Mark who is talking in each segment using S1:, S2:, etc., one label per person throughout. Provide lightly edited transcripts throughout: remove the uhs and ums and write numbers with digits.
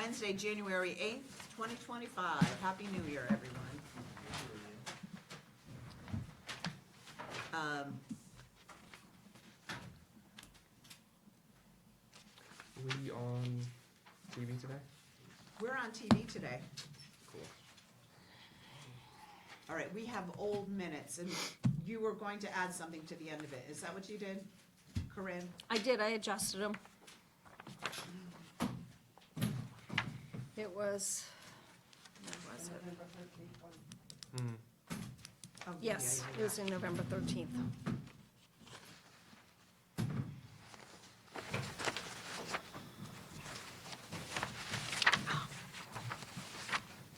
S1: Wednesday, January 8th, 2025. Happy New Year, everyone.
S2: We on TV today?
S1: We're on TV today.
S2: Cool.
S1: All right, we have old minutes, and you were going to add something to the end of it. Is that what you did, Corinne?
S3: I did, I adjusted them. It was, where was it?
S2: Hmm.
S1: Oh,
S3: Yes,
S1: yeah,
S3: it
S1: yeah,
S3: was in November 13th.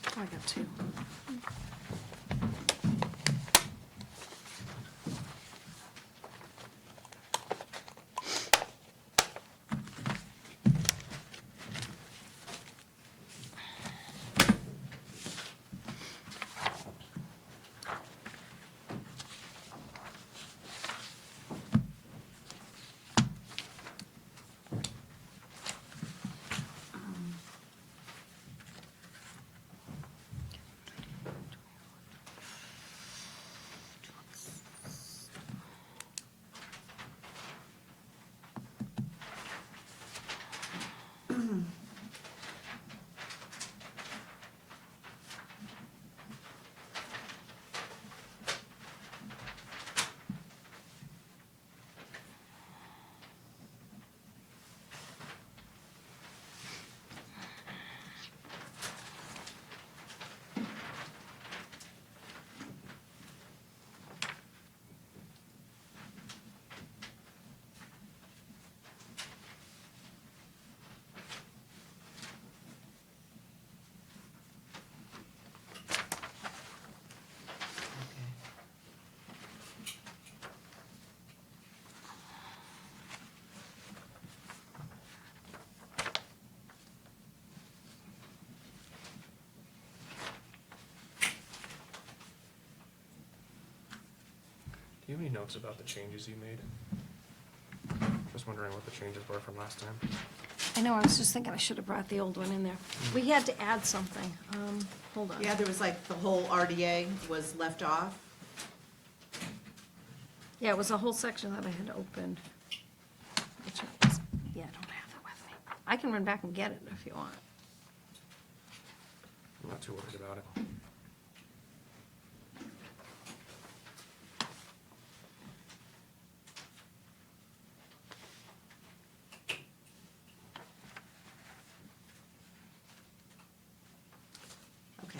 S3: Oh, I got two.
S2: Do you have any notes about the changes you made? Just wondering what the changes were from last time.
S3: I know, I was just thinking I should have brought the old one in there. We had to add something. Hold on.
S1: Yeah, there was like the whole RDA was left off.
S3: Yeah, it was a whole section that I had opened. Which was, yeah, I don't have it with me. I can run back and get it if you want.
S2: I'm not too worried about it.
S1: Okay.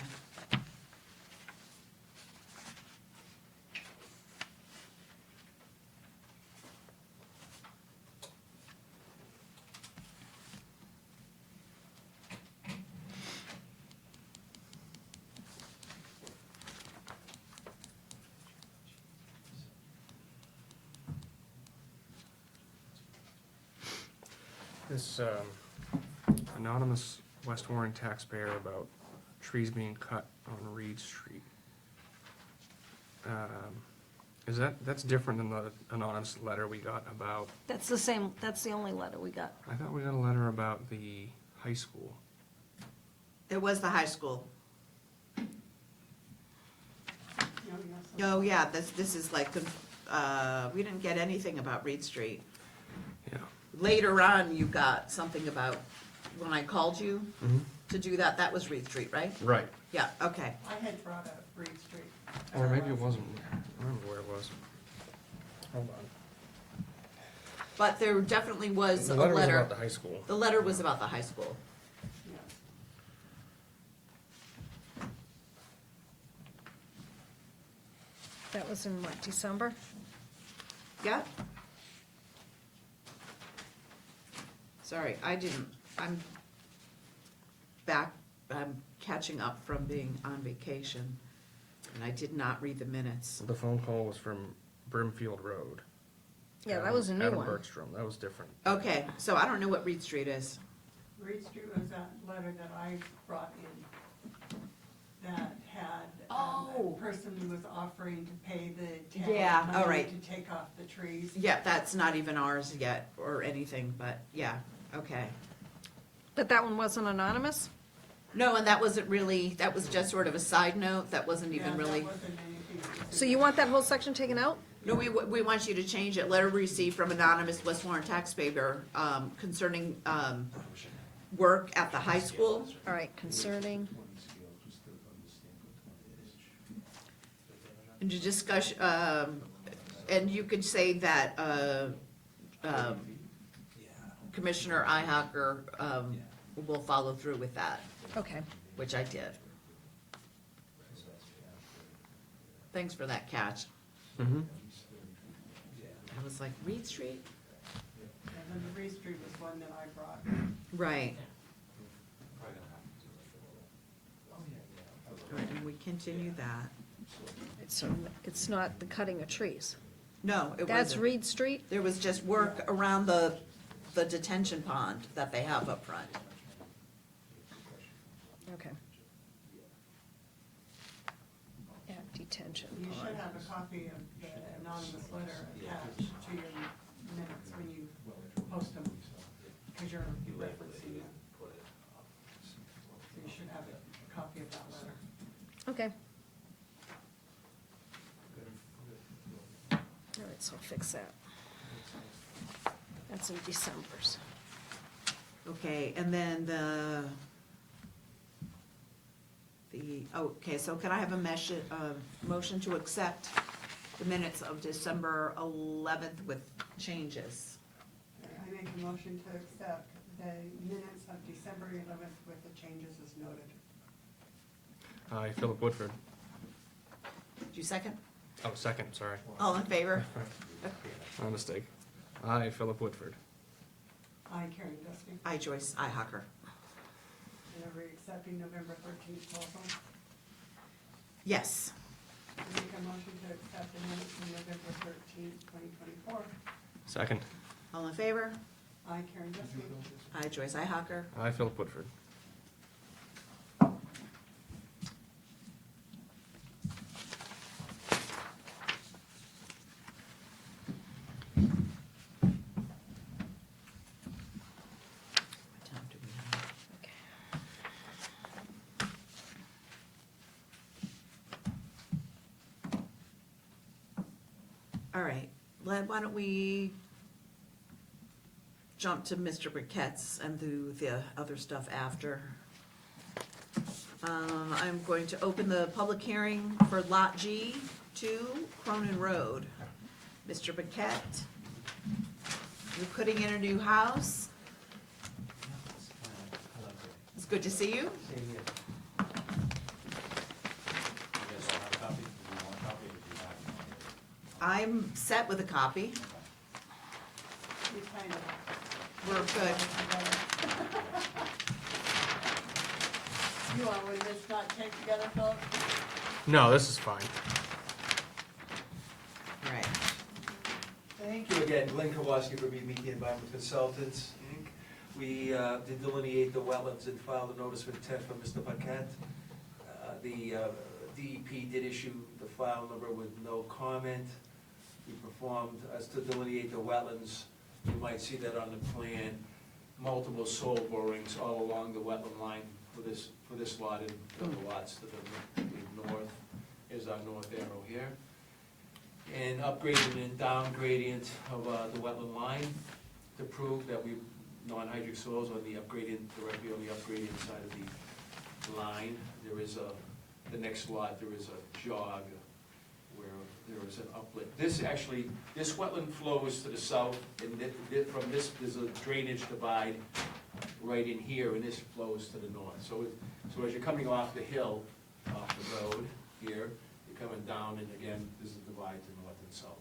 S2: This anonymous West Warren taxpayer about trees being cut on Reed Street. That's different than the anonymous letter we got about,
S3: That's the same, that's the only letter we got.
S2: I thought we got a letter about the high school.
S1: It was the high school. Oh, yeah, this is like, we didn't get anything about Reed Street.
S2: Yeah.
S1: Later on, you got something about, when I called you
S2: Mm-hmm.
S1: to do that, that was Reed Street, right?
S2: Right.
S1: Yeah, okay.
S4: I had brought up Reed Street.
S2: Or maybe it wasn't. I don't remember where it was. Hold on.
S1: But there definitely was a
S2: The letter was
S1: letter.
S2: about the high school.
S1: The letter was about the high school.
S4: Yeah.
S3: That was in what, December?
S1: Yeah? Sorry, I'm catching up from being on vacation, and I did not read the minutes.
S2: The phone call was from Brimfield Road.
S3: Yeah, that was a new
S2: Adam
S3: one.
S2: Bergstrom, that was different.
S1: Okay, so I don't know what Reed Street is.
S4: Reed Street was that letter that I brought in that had,
S1: Oh.
S4: a person who was offering to pay the town
S1: Yeah, all
S4: money
S1: right.
S4: to take off the trees.
S1: Yeah, that's not even ours yet or anything, but yeah, okay.
S3: But that one wasn't anonymous?
S1: No, and that wasn't really, that was just sort of a side note, that wasn't
S4: Yeah,
S1: even
S4: that
S1: really.
S4: wasn't anything.
S3: So you want that whole section taken out?
S1: No, we want you to change it, letter received from anonymous West Warren taxpayer, concerning, work at the high school.
S3: All right, concerning,
S1: And to discuss, and you could say that, Commissioner Ihawker, will follow through with that,
S3: okay.
S1: which I did. Thanks for that catch.
S2: Mm-hmm.
S1: I was like, Reed Street?
S4: And then the Reed Street was one that I brought.
S1: Right. Right, and we continue that.
S3: So it's not the cutting of trees.
S1: No, it wasn't.
S3: That's Reed Street?
S1: There was just work around the detention pond that they have up front.
S3: Okay. At detention
S4: You should
S3: pond.
S4: have a copy of the anonymous letter attached to your minutes when you post them, because you're referencing it. So you should have a copy of that letter.
S3: Okay. All right, so I'll fix that. That's in December's.
S1: Okay, and then okay, so can I have a motion to accept the minutes of December 11th with changes?
S4: I make a motion to accept the minutes of December 11th with the changes as noted.
S2: Aye, Philip Woodford.
S1: Do you second?
S2: Oh, second, sorry.
S1: All in favor?
S2: My mistake. Aye, Philip Woodford.
S4: I, Karen Dusty,
S1: Aye, Joyce Ihawker.
S4: and are we accepting November 13th also?
S1: Yes.
S4: I make a motion to accept the minutes from November 13th, 2024.
S2: Second.
S1: All in favor?
S4: I, Karen Dusty,
S1: Aye, Joyce Ihawker.
S2: Aye, Philip Woodford.
S1: What time do we have?
S3: Okay.
S1: All right, Len, why don't we jump to Mr. Briquette's and do the other stuff after? I'm going to open the public hearing for Lot G, 2 Cronin Road. Mr. Briquette, you're putting in a new house. It's good to see you. I'm set with a copy.
S4: you kind of.
S1: We're good.
S4: You want with this not take together, Philip?
S2: No, this is fine.
S1: Right.
S5: Thank you again, Glenn Kowalski for BBT Environment Consultants, Inc. We did delineate the wetlands and filed a notice of intent for Mr. Paquette. The DEP did issue the file number with no comment. We performed, as to delineate the wetlands, you might see that on the plan, multiple soil borings all along the wetland line for this lot and the other lots to the north is our north arrow here. And upgrading and down gradient of the wetland line to prove that we, non-hydric soils on the upgraded, directly on the upgraded side of the line. There is the next lot, there is a jog where there is an uplet. This wetland flows to the south, and from this, there's a drainage divide right in here, and this flows to the north. So as you're coming off the hill, off the road here, you're coming down, and again, there's a divide to north and south.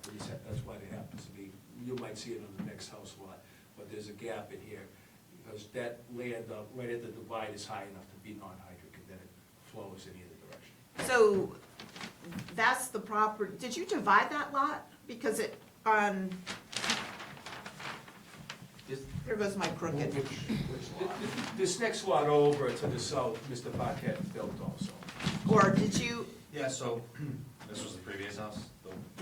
S5: That's why it happens to be, you might see it on the next house lot, but there's a gap in here, because that land right at the divide is high enough to be non-hydric, and then it flows in either direction.
S1: So that's the proper, did you divide that lot? Because it, here goes my crooked.
S5: This next lot over to the south, Mr. Paquette built also.
S1: Or did you,
S6: Yeah, so this was the previous house.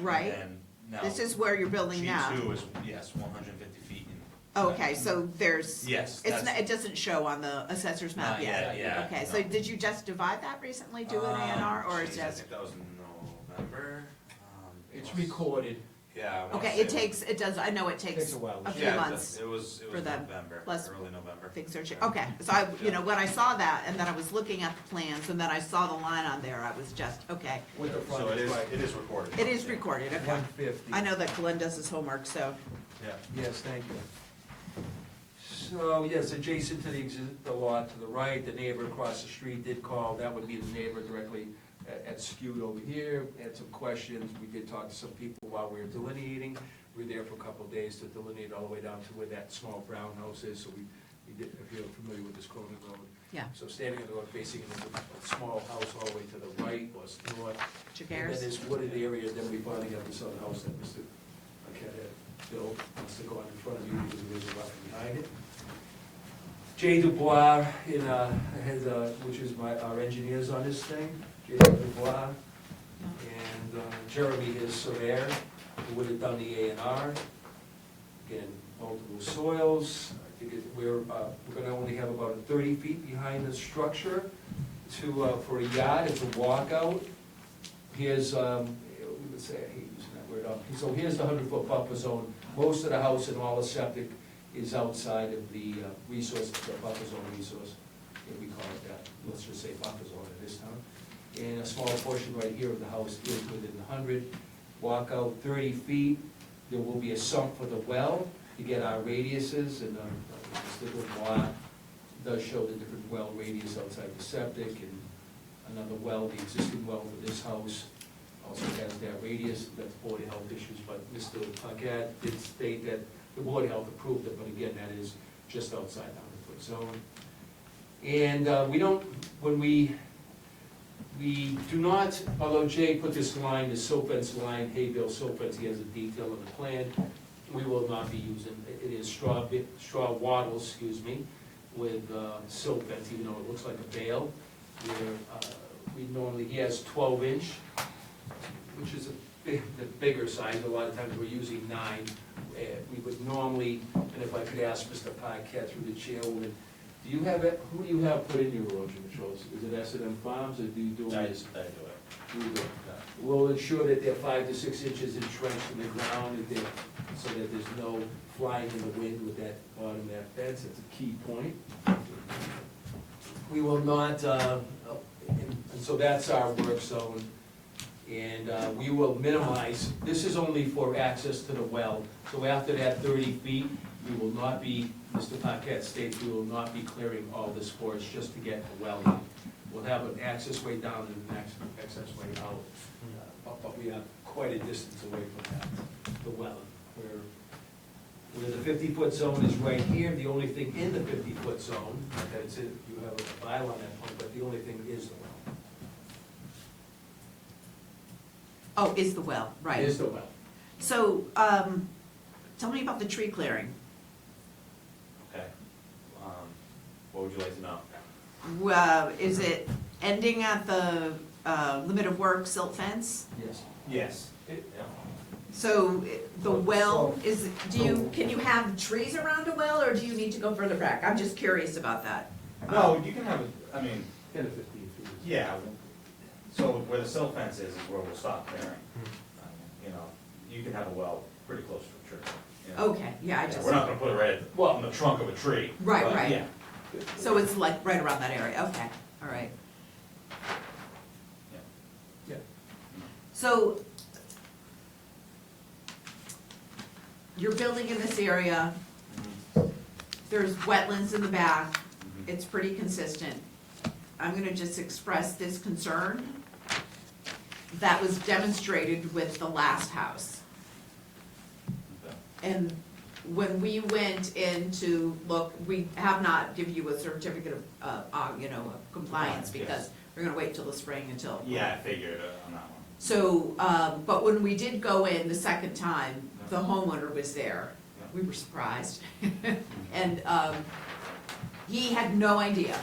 S1: Right.
S6: And now.
S1: this is where you're building now?
S6: G2 is, yes, 150 feet in
S1: Okay, so there's.
S6: Yes,
S1: It's,
S6: that's-
S1: it doesn't show on the assessor's map
S6: Not
S1: yet?
S6: yet, yeah,
S1: Okay,
S6: no.
S1: so did you just divide that recently, do an A and R, or is
S6: Geez, I
S1: just?
S6: think that was in November.
S5: It's recorded.
S6: Yeah. I wanna
S1: Okay,
S6: say
S1: it takes, it does, I know it takes
S5: Takes a while.
S1: a few
S6: Yeah,
S1: months.
S6: it was
S1: for them.
S6: November,
S1: Plus-
S6: early November.
S1: Things are, okay, so I, you know, when I saw that, and then I was looking at the plans, and then I saw the line on there, I was just, okay.
S5: With the
S6: So
S5: front,
S6: it is recorded.
S1: It is recorded, okay.
S5: 150.
S1: I know that Glenn does his homework, so,
S6: Yeah.
S5: Yes, thank you. So, yes, adjacent to the lot to the right, the neighbor across the street did call, that would be the neighbor directly at Skewed over here, had some questions, we did talk to some people while we were delineating. We were there for a couple of days to delineate all the way down to where that small brown house is, so we did, if you're familiar with this Cronin Road.
S1: yeah,
S5: So standing on the road facing into a small house all the way to the right or north. And
S1: Jaguars.
S5: then this wooded area, then we finally got this other house that Mr. Paquette had built, wants to go on in front of you because there is a lot behind it. Jay Dubois, which is our engineers on this thing, Jay Dubois, and Jeremy, his surveyor, who would have done the A and R. Again, multiple soils, I think we're gonna only have about 30 feet behind the structure for a yard, it's a walkout. Here's, we would say, I hate using that word, so here's the 100-foot buffer zone. Most of the house and all the septic is outside of the resource, the buffer zone resource, if we call it that, let's just say buffer zone at this time. And a small portion right here of the house is within the 100, walkout 30 feet. There will be a sump for the well to get our radiuses, and Mr. Dubois does show the different well radius outside the septic, and another well, the existing well for this house also has that radius, that's Board of Health issues, but Mr. Paquette did state that the Board of Health approved it, but again, that is just outside the 100-foot zone. And we don't, when we do not, although Jay put this line, the silt fence line, hay bale silt fence, he has a detail on the plan, we will not be using, it is straw wattle, with silt fence, even though it looks like a bale. We normally, he has 12-inch, which is the bigger size, a lot of times we're using 9. We would normally, and if I could ask Mr. Paquette through the chairwoman, do you have it, who do you have put in your erosion controls? Is it S&M Farms, or do you do it?
S6: I do it.
S5: You do it. We'll ensure that they're 5 to 6 inches entrenched in the ground, so that there's no flying in the wind with that bottom of that fence, that's a key point. We will not, and so that's our work zone, and we will minimize, this is only for access to the well, so after that 30 feet, we will not be, Mr. Paquette states, we will not be clearing all this forest just to get the well in. We'll have an access way down and an access way out, but we are quite a distance away from that, the well, where the 50-foot zone is right here, the only thing in the 50-foot zone, that's it, you have a bylaw on that point, but the only thing is the well.
S1: oh, is the well, right.
S5: Is the well.
S1: So, tell me about the tree clearing.
S6: Okay. What would you like to know?
S1: Is it ending at the limit of work silt fence?
S5: Yes.
S6: Yes. Yeah.
S1: So the well is, can you have trees around a well, or do you need to go further back? I'm just curious about that.
S6: No, you can have, I mean,
S5: 10 to 15 feet.
S6: yeah, so where the silt fence is where we'll stop clearing. You know, you can have a well pretty close to a tree. you know.
S1: Okay, yeah, I
S6: Yeah,
S1: just,
S6: We're not gonna put it right on the trunk of a tree.
S1: Right,
S6: but
S1: right.
S6: Yeah.
S1: so it's like right around that area, okay, all right.
S5: Yeah.
S1: So you're building in this area, there's wetlands in the back,
S6: Mhm.
S1: it's pretty consistent. I'm gonna just express this concern that was demonstrated with the last house.
S6: Okay.
S1: And when we went in to look, we have not given you a certificate of, of compliance,
S6: Yes.
S1: because we're gonna wait till the spring until.
S6: Yeah, I figured on that one.
S1: So, but when we did go in the second time, the homeowner was there. We were surprised. And he had no idea,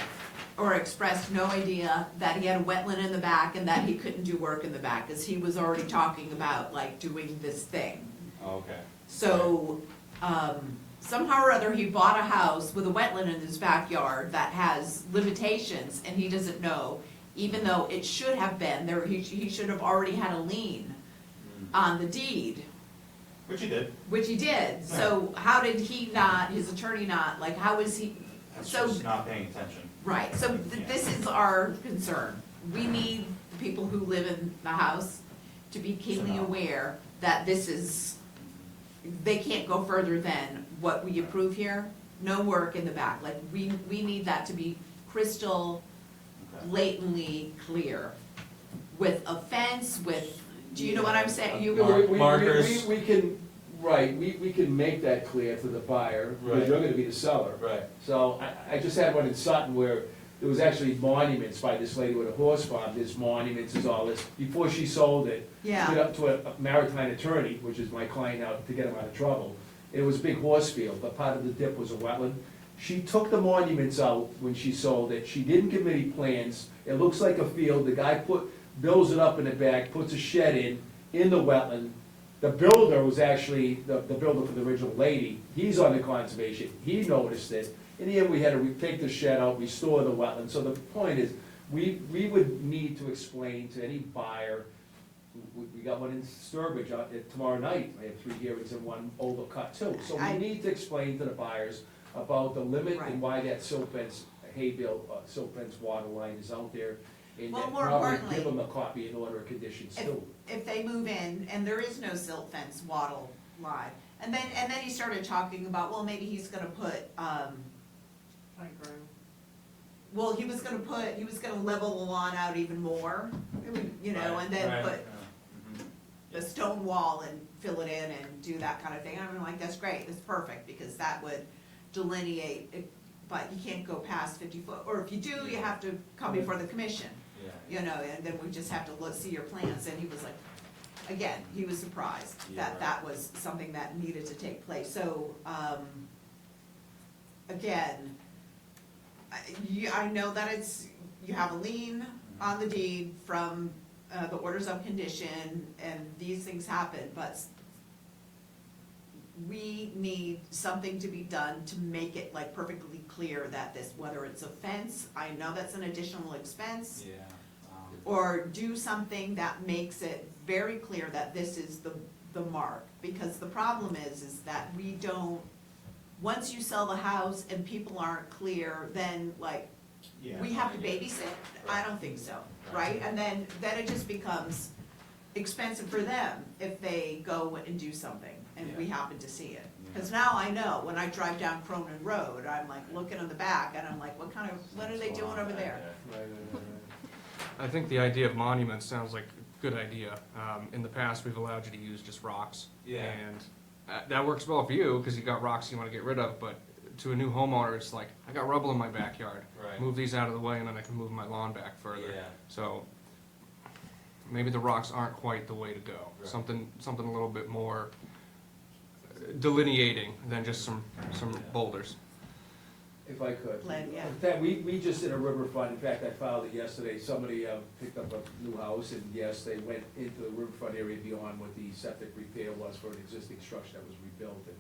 S1: or expressed no idea, that he had a wetland in the back and that he couldn't do work in the back, because he was already talking about like doing this thing.
S6: Okay.
S1: So, somehow or other, he bought a house with a wetland in his backyard that has limitations, and he doesn't know, even though it should have been, there, he should have already had a lien on the deed,
S6: Which you did.
S1: which he did. So how did he not, his attorney not, like, how is he,
S6: That's
S1: so,
S6: just not paying attention.
S1: right, so this is our concern. We need the people who live in the house to be keenly
S6: To know.
S1: aware that this is, they can't go further than what we approve here. No work in the back, like, we need that to be crystal
S6: Okay.
S1: blatantly clear. With a fence, with, do you know what I'm saying? You,
S6: Markers.
S7: We can, right, we can make that clear to the buyer, because
S6: Right.
S7: you're gonna be the seller.
S6: Right.
S7: So I just had one in Sutton where there was actually monuments by this lady with a horse farm, there's monuments, there's all this. Before she sold it,
S1: Yeah.
S7: went up to a maritime attorney, which is my client now, to get him out of trouble. It was a big horse field, but part of the dip was a wetland. She took the monuments out when she sold it, she didn't give me any plans, it looks like a field, the guy builds it up in the back, puts a shed in the wetland. The builder was actually, the builder for the original lady, he's on the conservation, he noticed it. In the end, we had to take the shed out, restore the wetland, so the point is, we would need to explain to any buyer, we got one in Sturbridge tomorrow night, I have 3 hearings and 1 older cut too. So
S1: I-
S7: we need to explain to the buyers about the limit
S1: Right.
S7: and why that silt fence, hay bale, silt fence water line is out there. And
S1: Well,
S7: then
S1: more
S7: probably
S1: importantly,
S7: give them a copy in order of conditions
S1: if,
S7: too.
S1: if they move in and there is no silt fence wattle line, and then he started talking about, well, maybe he's gonna put,
S4: Playground.
S1: well, he was gonna level the lawn out even more, you know, and then
S6: Right,
S1: put
S6: yeah. Mhm.
S1: the stone wall and fill it in and do that kind of thing. I'm like, that's great, that's perfect, because that would delineate it, but you can't go past 50 foot, or if you do, you have to come before the commission,
S6: Yeah.
S1: you know, and then we just have to see your plans, and he was like, again, he was surprised
S6: Yeah,
S1: that
S6: right.
S1: that was something that needed to take place, so, again, I know that it's, you have a lien on the deed from, the orders of condition, and these things happen, but we need something to be done to make it like perfectly clear that this, whether it's a fence, I know that's an additional expense,
S6: Yeah.
S1: or do something that makes it very clear that this is the mark, because the problem is that we don't, once you sell the house and people aren't clear, then like,
S6: Yeah.
S1: we have to babysit? I don't think so, right? And then it just becomes expensive for them if they go and do something and we
S6: Yeah.
S1: happen to see it. Cause now I know, when I drive down Cronin Road, I'm like looking in the back and I'm like, what are they doing over there?
S2: I think the idea of monuments sounds like a good idea. In the past, we've allowed you to use just rocks.
S6: Yeah.
S2: And that works well for you, because you got rocks you wanna get rid of, but to a new homeowner, it's like, I got rubble in my backyard.
S6: Right.
S2: Move these out of the way and then I can move my lawn back further.
S6: Yeah.
S2: So, maybe the rocks aren't quite the way to go.
S6: Right.
S2: Something a little bit more delineating than just some boulders.
S7: If I could.
S1: Glenn, yeah.
S7: In fact, we just did a riverfront, in fact, I filed it yesterday, somebody picked up a new house, and yes, they went into the riverfront area beyond what the septic repair was for an existing structure that was rebuilt, and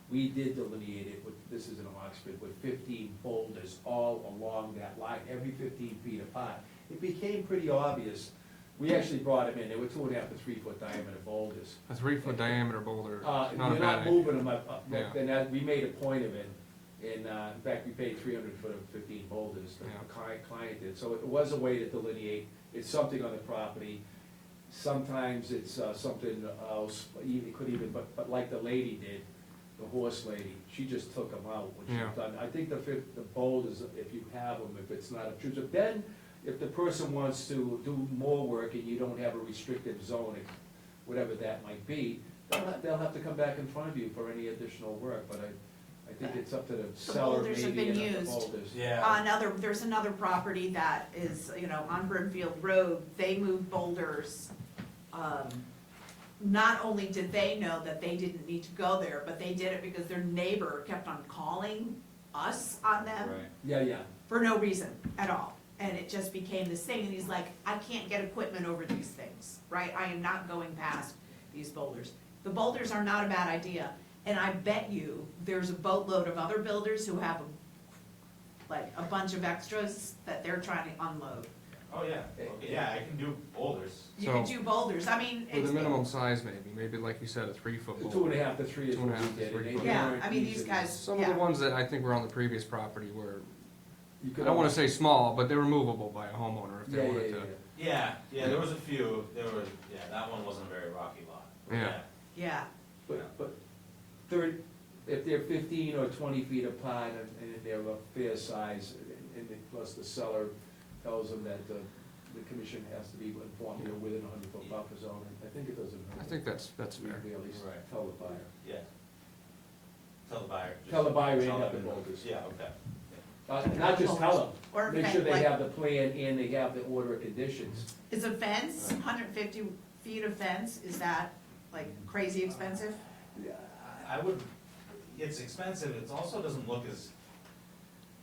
S7: we did delineate it with, this is in Oxford, with 15 boulders all along that line, every 15 feet apart. It became pretty obvious, we actually brought them in, they were 2.5 to 3 foot diameter boulders.
S2: A 3-foot diameter boulder,
S7: You're
S2: not a bad
S7: not
S2: idea.
S7: moving them up,
S2: Yeah.
S7: and that, we made a point of it. And, in fact, we paid 300 for the 15 boulders, the
S2: Yeah.
S7: client did. So it was a way to delineate, it's something on the property. Sometimes it's something else, it could even, but like the lady did, the horse lady, she just took them out when she
S2: Yeah.
S7: was done. I think the boulders, if you have them, if it's not obtrusive, then if the person wants to do more work and you don't have a restrictive zone, whatever that might be, they'll have to come back in front of you for any additional work, but I think it's up to the seller
S1: boulders have
S7: maybe
S1: been
S7: and up to
S1: used.
S7: boulders.
S6: Yeah.
S1: There's another property that is, you know, on Brimfield Road, they moved boulders. Not only did they know that they didn't need to go there, but they did it because their neighbor kept on calling us on them
S6: Right.
S7: Yeah,
S1: for no reason at all. And it just became this thing, and he's like, I can't get equipment over these things, right? I am not going past these boulders. The boulders are not a bad idea, And I bet you, there's a boatload of other builders who have like a bunch of extras that they're trying to unload.
S6: Oh, yeah, okay, yeah, I can do boulders.
S1: You could
S2: So-
S1: do boulders, I mean,
S2: For
S1: it's,
S2: the minimum size maybe like you said, a 3-foot boulder.
S7: 2.5 to 3 is what we
S2: 2.5 to
S7: did. and
S2: 3
S7: they
S2: foot.
S1: yeah,
S7: weren't
S1: I mean, these
S7: easy.
S1: guys,
S2: Some of the
S1: yeah.
S2: ones that I think were on the previous property were,
S7: You
S2: I
S7: could
S2: don't wanna
S7: almost-
S2: say small, but they're movable by a homeowner if
S7: Yeah,
S2: they
S7: yeah,
S2: wanted
S7: yeah,
S2: to.
S7: yeah.
S6: Yeah, there was a few, that one wasn't a very rocky lot.
S2: Yeah.
S1: Yeah,
S7: But third, if they're 15 or 20 feet apart and if they're a fair size, and plus the seller tells them that the commission has to be informed you're within a 100-foot buffer zone, I think it doesn't hurt.
S2: I think that's
S7: We
S2: fair.
S7: at least
S6: Right.
S7: tell the buyer.
S6: Yeah. Tell the buyer. just
S7: Tell the buyer and
S6: tell
S7: have the
S6: them.
S7: boulders.
S6: Yeah, okay.
S7: Not just tell
S1: Or
S7: them, make sure they
S1: like-
S7: have the plan and they have the order of conditions.
S1: is a fence, 150 feet of fence, is that like crazy expensive?
S6: I would, it's expensive, it also doesn't look as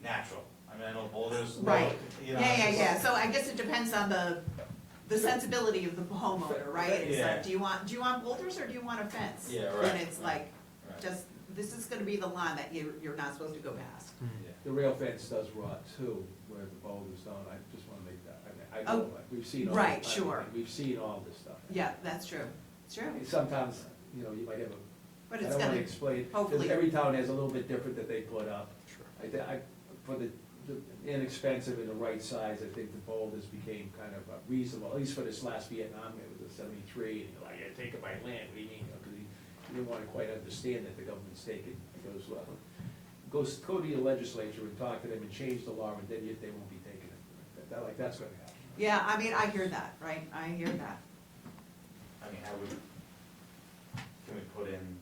S6: natural. I mean, I know boulders.
S1: Right.
S6: You know,
S1: Yeah, so I guess it depends on the sensibility of the homeowner, right? It's
S6: Yeah.
S1: like, do you want boulders or do you want a fence?
S6: Yeah, right,
S1: And it's like,
S6: Right.
S1: just, this is gonna be the line that you're not supposed to go past.
S6: Yeah.
S7: The rail fence does rot too, where the boulders don't, I just wanna make that, I mean, I
S1: Oh,
S7: know, like, we've seen all.
S1: right,
S7: I mean,
S1: sure.
S7: We've seen all this stuff.
S1: Yeah, that's true, it's true,
S7: Sometimes, you know, you might have a,
S1: but
S7: I
S1: it's
S7: don't wanna
S1: gonna,
S7: explain, 'cause
S1: hopefully-
S7: every town has a little bit different that they put up.
S2: Sure.
S7: For the inexpensive and the right size, I think the boulders became kind of reasonable, at least for this last Vietnam, it was a 73, and you're like, yeah, take it by land, what do you mean? Because you didn't wanna quite understand that the government's taking, it goes, well, go to your legislature and talk to them and change the law, and then they won't be taking it. That's gonna happen.
S1: yeah, I mean, I hear that, right, I hear that.
S6: I mean, can we put in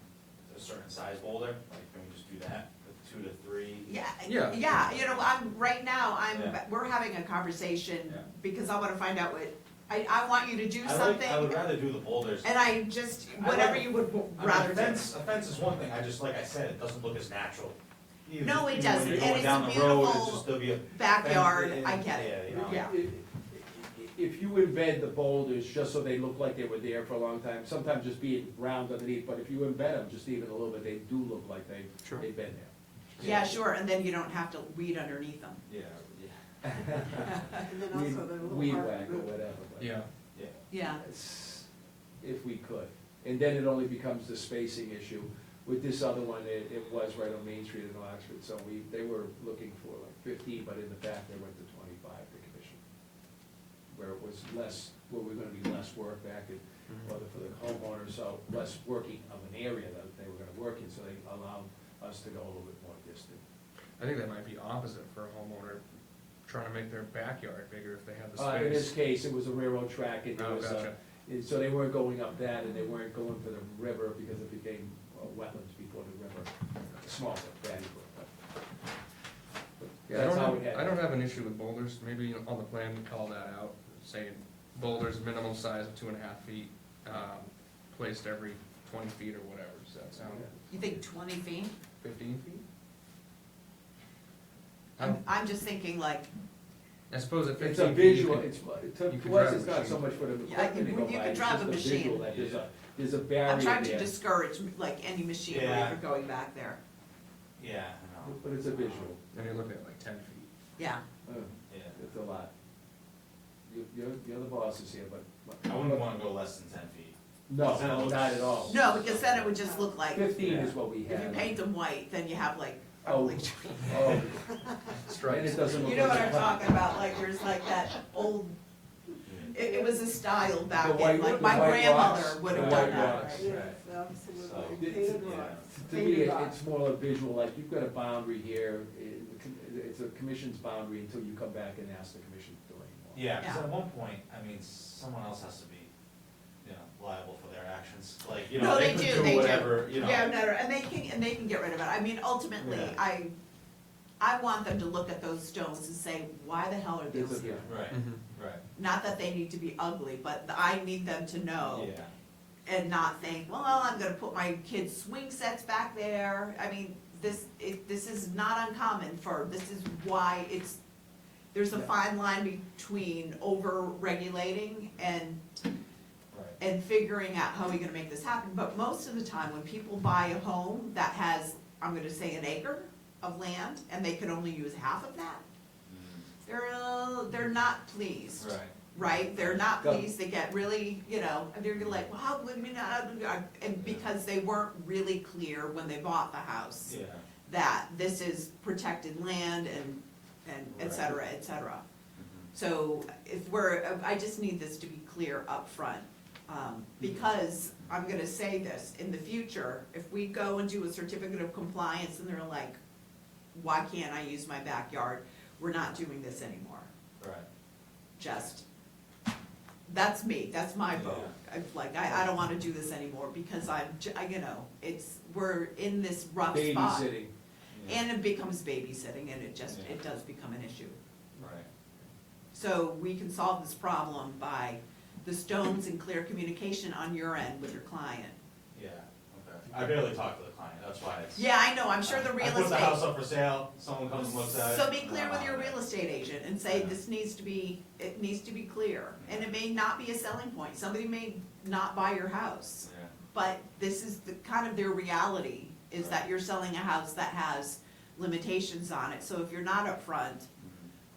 S6: a certain size boulder? Like, can we just do that, with 2 to 3?
S1: Yeah,
S2: Yeah.
S1: yeah, you know, right now,
S6: Yeah.
S1: we're having a conversation,
S6: Yeah.
S1: because I wanna find out what, I want you to do
S6: I
S1: something,
S6: would rather do the boulders.
S1: and I just,
S6: I
S1: whatever
S6: like-
S1: you would
S6: I mean,
S1: rather
S6: a
S1: do.
S6: fence is one thing, like I said, it doesn't look as natural. Even
S1: No, it
S6: when
S1: doesn't,
S6: you're
S1: and
S6: going
S1: it's
S6: down
S1: a
S6: the road, it's
S1: beautiful
S6: just, there'll be a.
S1: Backyard,
S6: fence
S1: I
S6: and-
S1: get it,
S6: you know.
S1: yeah.
S7: If you embed the boulders just so they look like they were there for a long time, sometimes just being round underneath, but if you embed them just even a little bit, they do look like
S2: Sure.
S7: they've been there.
S1: Yeah, sure, and then you don't have to weed underneath them.
S6: Yeah,
S4: And then also the little
S7: Weed
S4: part-
S7: whack or whatever, but.
S2: Yeah.
S6: yeah.
S1: Yeah,
S7: It's- If we could. And then it only becomes the spacing issue. With this other one, it was right on Main Street in Oxford, so they were looking for like 15, but in the back, they went to 25, the commission. Where it was less, where we're gonna be less work back in, for the homeowner, so less working of an area that they were gonna work in, so they allowed us to go a little bit more distant.
S2: I think that might be opposite for a homeowner trying to make their backyard bigger if they have the
S7: In this
S2: space.
S7: case, it was a railroad track, and there
S2: Oh,
S7: was
S2: gotcha.
S7: and so they weren't going up that, and they weren't going for the river, because it became wetlands before the river, small, Batty Brook. But
S2: Yeah,
S7: That's how we had
S2: I
S7: it.
S2: don't have an issue with boulders, maybe on the plan we call that out, saying boulders, minimum size of 2.5 feet, placed every 20 feet or whatever, does that sound,
S1: you think 20 feet?
S2: 15 feet?
S1: I'm just thinking like,
S2: I suppose at 15
S7: It's a
S2: feet,
S7: visual,
S2: you
S7: it's,
S2: you
S7: to
S2: could
S7: us,
S2: drive
S7: it's
S2: a
S7: not
S2: machine.
S7: so much for the
S1: Yeah,
S7: equipment to go
S1: you
S7: by,
S1: could
S7: it's
S1: drive
S7: just
S1: a
S7: a visual,
S1: machine.
S7: that there's a barrier
S1: I'm trying to
S7: there.
S1: discourage like any machinery
S6: Yeah.
S1: for going back there.
S6: Yeah, I know.
S7: But it's a visual,
S2: And you're looking at like 10 feet.
S1: Yeah,
S6: Yeah.
S7: it's a lot. You're the bosses here, but.
S6: I wouldn't wanna go less than 10 feet.
S7: No,
S6: Then it looks-
S7: not at all.
S1: no, because then it would just look like, if
S7: 15 is what we
S1: you
S7: have.
S1: paint them white, then you have like,
S7: Oh.
S1: like,
S7: Oh, and
S2: Stripes.
S7: it doesn't look
S1: you know
S7: like
S1: what
S7: a
S1: I'm
S7: cloud.
S1: talking about, like there's like that old, it was a style back
S7: The white-
S1: in, like
S7: the
S1: my
S7: white
S1: grandmother
S7: rocks,
S1: would
S7: the
S1: have
S7: white
S1: done that.
S7: rocks.
S4: Yes,
S6: So,
S4: absolutely,
S7: it-
S4: painted
S6: yeah.
S4: rocks.
S7: To me,
S4: Painted rock.
S7: it's more a visual, like, you've got a boundary here, it's a commission's boundary until you come back and ask the commission to do anymore.
S6: Yeah, because
S1: Yeah.
S6: at one point, I mean, someone else has to be, you know, liable for their actions, like, you
S1: No,
S6: know,
S1: they
S6: they
S1: do,
S6: could
S1: they
S6: do
S1: do.
S6: whatever, you know.
S1: Yeah, no, and they can get rid of it, I mean, ultimately,
S6: Yeah.
S1: I want them to look at those stones and say, why the hell are
S7: There's
S1: these
S7: a-
S1: here?
S6: Right,
S2: Mhm.
S6: right,
S1: Not that they need to be ugly, but I need them to know.
S6: yeah,
S1: And not think, well, I'm gonna put my kids' swing sets back there. I mean, this is not uncommon this is why there's a
S7: Yeah.
S1: fine line between over-regulating and
S6: right.
S1: and figuring out how we're gonna make this happen, but most of the time, when people buy a home that has, I'm gonna say, an acre of land, and they could only use half of that, they're not pleased.
S6: Right.
S1: Right, they're not
S7: Go.
S1: pleased, they get really, you know, and they're like, well, how would we not, and because they weren't really clear when they bought the house,
S6: Yeah.
S1: that this is protected land and et cetera, et cetera. So if I just need this to be clear up front, because I'm gonna say this, in the future, if we go and do a certificate of compliance and they're like, why can't I use my backyard? We're not doing this anymore,
S6: Right.
S1: just, that's me, that's my vote. I'm like, I don't wanna do this anymore, because you know, we're in this rough spot.
S7: Babysitting.
S1: And it becomes babysitting, and it does become an issue.
S6: Right.
S1: So we can solve this problem by the stones and clear communication on your end with your client.
S6: Yeah, okay. I barely talk to the client, that's why it's.
S1: Yeah, I know, I'm sure the real
S6: I put the house
S1: estate.
S6: up for sale, someone comes and looks at it.
S1: So be clear with your real estate agent and say, this needs to be, it needs to be clear. And it may not be a selling point, somebody may not buy your house,
S6: Yeah.
S1: but this is the kind of their reality, is that you're selling a house that has limitations on it. So if you're not upfront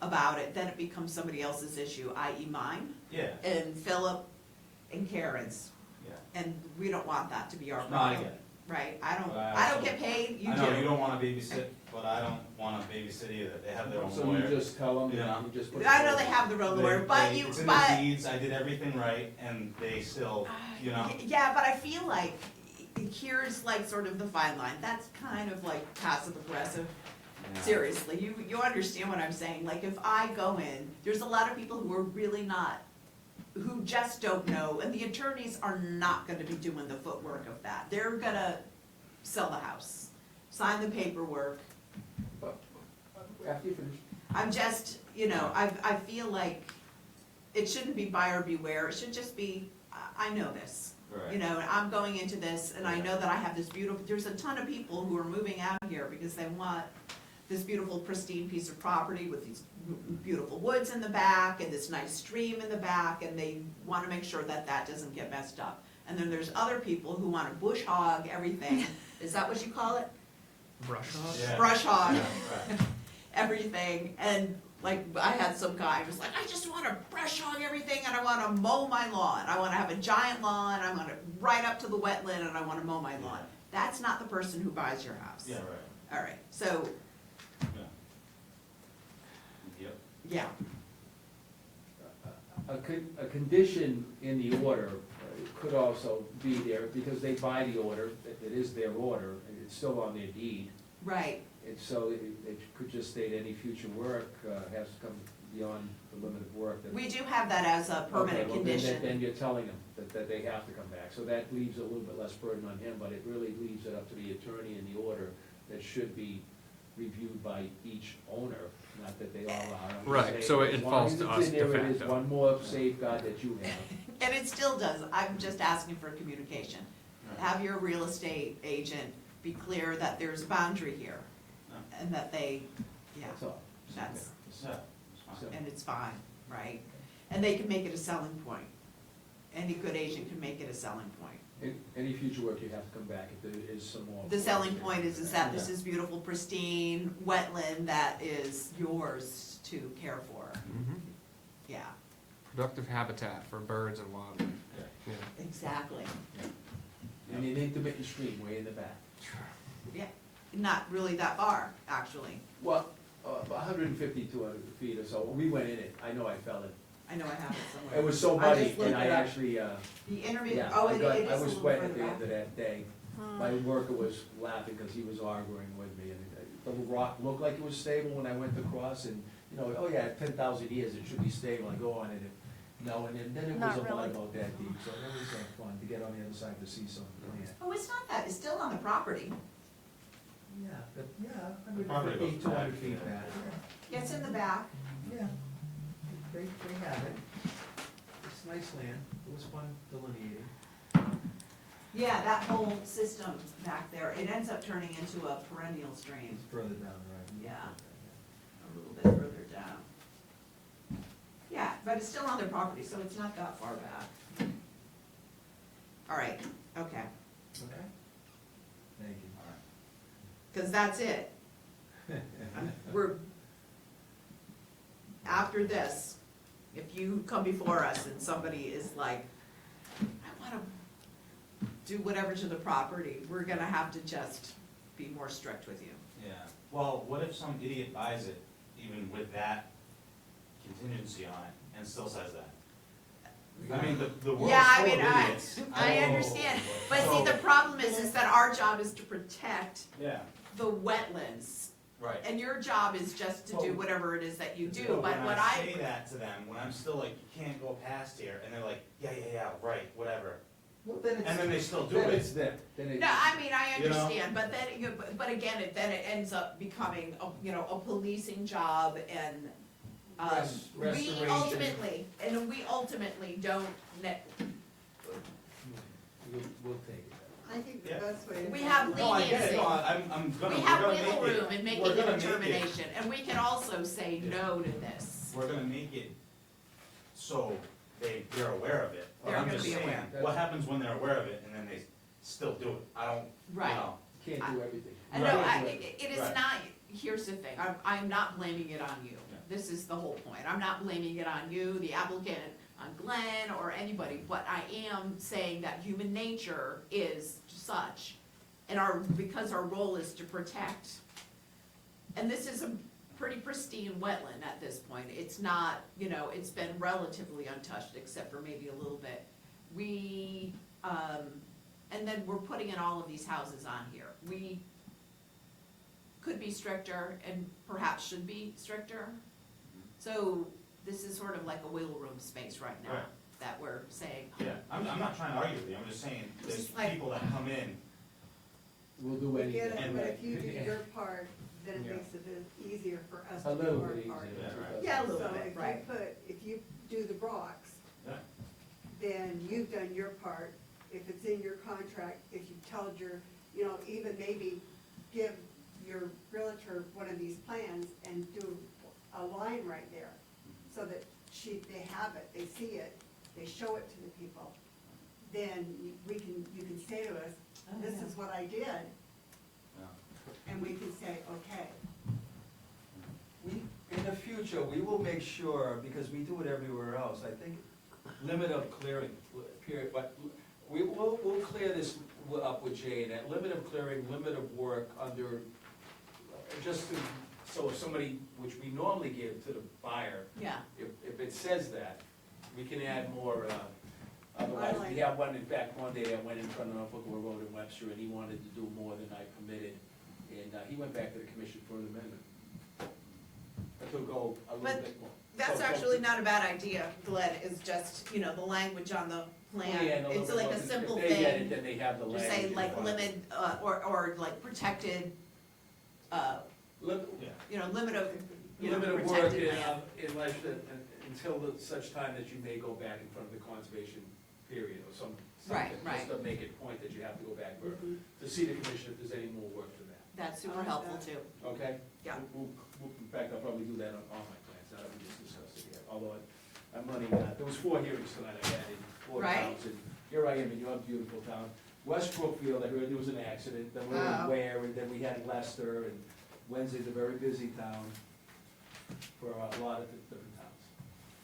S1: about it, then it becomes somebody else's issue, i.e. mine,
S6: Yeah,
S1: and Philip, and Karen's.
S6: yeah.
S1: And we don't want that to be our
S6: No, I
S1: problem.
S6: get it.
S1: Right, I
S6: But
S1: don't
S6: also-
S1: get paid, you
S6: I know you
S1: do.
S6: don't wanna babysit, but I don't wanna babysit either, they have their own
S7: So
S6: lawyer.
S7: you just tell them,
S6: Yeah.
S7: you just put.
S1: I know they have their own lawyer, but
S6: It's in the deeds, I did everything right, and they still, you know.
S1: Yeah, but I feel like, here's like sort of the fine line, that's kind of like passive aggressive.
S6: Yeah.
S1: Seriously, you understand what I'm saying, like if I go in, there's a lot of people who are really not, who just don't know, and the attorneys are not gonna be doing the footwork of that. They're gonna sell the house, sign the paperwork.
S7: After you finish.
S1: I'm just, you know, I feel like it shouldn't be buyer beware, it should just be, I know this.
S6: Right.
S1: You know, and I'm going into this, and I know that I have this beautiful, there's a ton of people who are moving out here because they want this beautiful pristine piece of property with these beautiful woods in the back and this nice stream in the back, and they wanna make sure that that doesn't get messed up. And then there's other people who wanna bush hog everything, is that what you call it?
S2: Brush off?
S6: Yeah.
S1: Brush hog
S6: Yeah, right.
S1: everything, and like, I had some guy who was like, I just wanna brush hog everything, and I wanna mow my lawn, I wanna have a giant lawn, I wanna right up to the wetland, and I wanna mow my lawn. That's not the person who buys your house.
S6: Yeah, right,
S1: Alright, so,
S6: yeah. Yep.
S1: yeah,
S7: A condition in the order could also be there, because they buy the order, it is their order, and it's still on their deed.
S1: right,
S7: And so it could just state any future work has to come beyond the limit of work that.
S1: we do have that as a permanent
S7: Okay, well,
S1: condition.
S7: Then you're telling them that they have to come back, so that leaves a little bit less burden on him, but it really leaves it up to the attorney in the order that should be reviewed by each owner, not that they all are. I'm just
S2: Right,
S7: saying,
S2: so it
S7: as long
S2: falls
S7: as
S2: to
S7: it's
S2: us
S7: in there,
S2: de
S7: it is
S2: facto.
S7: one more safeguard that you have.
S1: And it still does, I'm just asking for communication.
S6: Right.
S1: Have your real estate agent be clear that there's a boundary here,
S6: Yeah.
S1: and that they, yeah,
S7: That's all.
S1: that's,
S6: Yeah, it's fine.
S7: So-
S1: and it's fine, right? And they can make it a selling point. Any good agent can make it a selling point.
S7: Any future work, you have to come back if there is some more.
S1: The selling point is that this is beautiful, pristine wetland that is yours to care for,
S2: Mhm.
S1: yeah,
S2: Productive habitat for birds and wildlife.
S6: Yeah.
S2: Yeah.
S1: exactly.
S7: And an intermittent stream way in the back.
S1: Yeah, not really that far, actually.
S7: Well, about 150, 200 feet or so, we went in it, I know I fell in.
S1: I know I have it somewhere.
S7: It was so
S1: I
S7: muddy,
S1: just looked
S7: and I
S1: it up.
S7: actually,
S1: The intermittent,
S7: yeah,
S1: oh,
S7: I
S1: it
S7: got,
S1: is
S7: I
S1: a
S7: was
S1: little
S7: wet
S1: further
S7: at the end
S1: back.
S7: of that day. My worker was laughing because he was arguing with me, and the rock looked like it was stable when I went across, and, you know, oh yeah, 10,000 years, it should be stable, I go on and it, no, and then it
S3: Not
S7: was
S3: really.
S7: about that deep, so that was fun to get on the other side to see some land.
S1: Oh, it's not that, it's still on the property.
S7: Yeah,
S6: The property
S7: 150,
S6: goes back,
S7: 200 feet
S6: yeah.
S7: back,
S1: It's in the back.
S7: yeah. They have it. It's nice land, it was fun delineating.
S1: Yeah, that whole system back there, it ends up turning into a perennial stream,
S7: It's further down, right?
S1: Yeah. a little bit further down. Yeah, but it's still on their property, so it's not that far back. All right, okay,
S6: Okay.
S5: Thank you.
S6: All right.
S1: because that's it. We're, after this, if you come before us and somebody is like, I wanna do whatever to the property, we're gonna have to just be more strict with you.
S6: Yeah, well, what if some idiot buys it, even with that contingency on it, and still says that? I mean, the world's
S1: Yeah, I
S6: full
S1: mean,
S6: of
S1: I,
S6: idiots.
S1: I understand, but see, the problem is that our job is to protect
S6: Yeah,
S1: the wetlands.
S6: right.
S1: And your job is just to do whatever it is that you do, but what
S6: When I say
S1: I,
S6: that to them, when I'm still like, you can't go past here, and they're like, yeah, right, whatever,
S7: Well, then
S6: and then they still do
S7: then
S6: it.
S7: it's them, then it's.
S1: no, I mean, I
S6: You know?
S1: understand, but then, but again, then it ends up becoming, a policing job and, we
S7: Restoration.
S1: ultimately don't,
S7: We'll take it.
S4: I think the
S6: Yeah.
S4: best way.
S1: We have
S6: No, I get
S1: leniency.
S6: it, no, I'm gonna,
S1: we
S6: we're
S1: have
S6: gonna make
S1: wiggle
S6: it.
S1: room in making
S6: we're
S1: a
S6: gonna make it-
S1: determination, and we can also say no to this.
S6: We're gonna make it so they're aware of it. But
S1: They're
S6: I'm
S1: gonna
S6: just
S1: be
S6: saying,
S1: aware.
S6: what happens when they're aware of it and then they still do it? I don't, you
S1: Right.
S6: know.
S7: Can't do everything.
S1: And no,
S7: Can't do
S1: it is
S6: Right.
S1: not, here's the thing, I'm not blaming it on you.
S6: Yeah.
S1: This is the whole point. I'm not blaming it on you, the applicant, on Glenn, or anybody, but I am saying that human nature is such, and because our role is to protect. And this is a pretty pristine wetland at this point. It's not, it's been relatively untouched, except for maybe a little bit. And then we're putting in all of these houses on here. We could be stricter and perhaps should be stricter. So this is sort of like a wiggle room space right now,
S6: Right.
S1: that we're saying,
S6: Yeah, I'm not trying to argue with you, I'm just saying, there's
S1: Just like-
S6: people that come in,
S7: We'll do
S4: We
S7: anything.
S4: get it,
S6: And-
S4: but if you do your part, then it
S7: Yeah.
S4: makes it easier for us
S7: A
S4: to do
S7: little
S4: our
S7: bit
S4: part.
S7: easier.
S6: Yeah, right.
S1: Yeah, a little
S4: So
S1: bit,
S4: if
S1: right.
S4: you if you do the rocks,
S6: yeah,
S4: then you've done your part. If it's in your contract, if you tell your, even maybe give your realtor one of these plans and do a line right there, so that they have it, they see it, they show it to the people. Then you can say to us, this is what I did,
S6: yeah.
S4: and we can say, okay.
S5: In the future, we will make sure, because we do it everywhere else, I think, limit of clearing, period, but we'll clear this up with Jay, that limit of clearing, limit of work under, just to, so if somebody, which we normally give to the buyer,
S1: yeah.
S5: if it says that, we can add more, otherwise,
S4: like
S5: we have one, in fact, one day I went in front of Norfolk Road in Webster, and he wanted to do more than I permitted, and, he went back to the commission for an amendment. To go a little
S1: But
S5: bit more.
S1: That's
S5: So-
S1: actually not a bad idea, Glenn, is just, the language on the plan.
S5: Yeah, no,
S1: It's
S5: no,
S1: like
S5: no,
S1: a simple
S5: If they get it,
S1: thing,
S5: then they have the
S1: just
S5: language.
S1: say
S5: in
S1: like
S5: front.
S1: limit, or like protected, limit of,
S5: Limit of work
S1: protected
S5: in,
S1: land.
S5: unless, until such time that you may go back in front of the conservation period or something.
S1: Right,
S5: Just to make it point that you have to go back to see the commission if there's any more work for that,
S1: That's super
S4: I like
S1: helpful
S4: that.
S1: too.
S5: okay?
S1: Yeah.
S5: In fact, I'll probably do that on all my plans, now that we just discussed it here, although I'm running, there was 4 hearings tonight I had in 4
S1: Right.
S5: towns, and here I am in your beautiful town. West Brookfield, I heard there was an accident, then we were
S1: Oh.
S5: in Ware, and then we had Leicester, and Wednesday's a very busy town for a lot of different towns.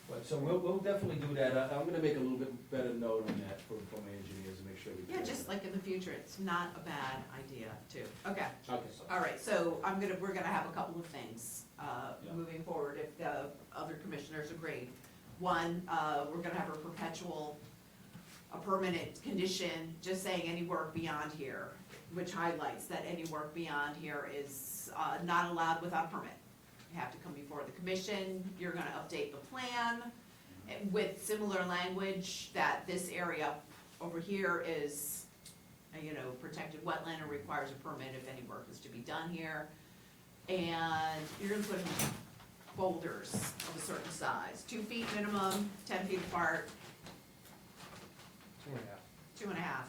S5: But, so we'll definitely do that, I'm gonna make a little bit better note on that for my engineers to make sure we.
S1: Yeah, just like in the future, it's not a bad idea too. Okay,
S5: Okay.
S1: all right, so we're gonna have a couple of things,
S6: Yeah.
S1: moving forward, if the other commissioners agree. One, we're gonna have a permanent condition, just saying any work beyond here, which highlights that any work beyond here is, not allowed without a permit. You have to come before the commission, you're gonna update the plan with similar language that this area over here is, protected wetland and requires a permit if any work is to be done here. And you're gonna put boulders of a certain size, 2 feet minimum, 10 feet apart,
S2: 2.5.
S1: 2.5.
S2: I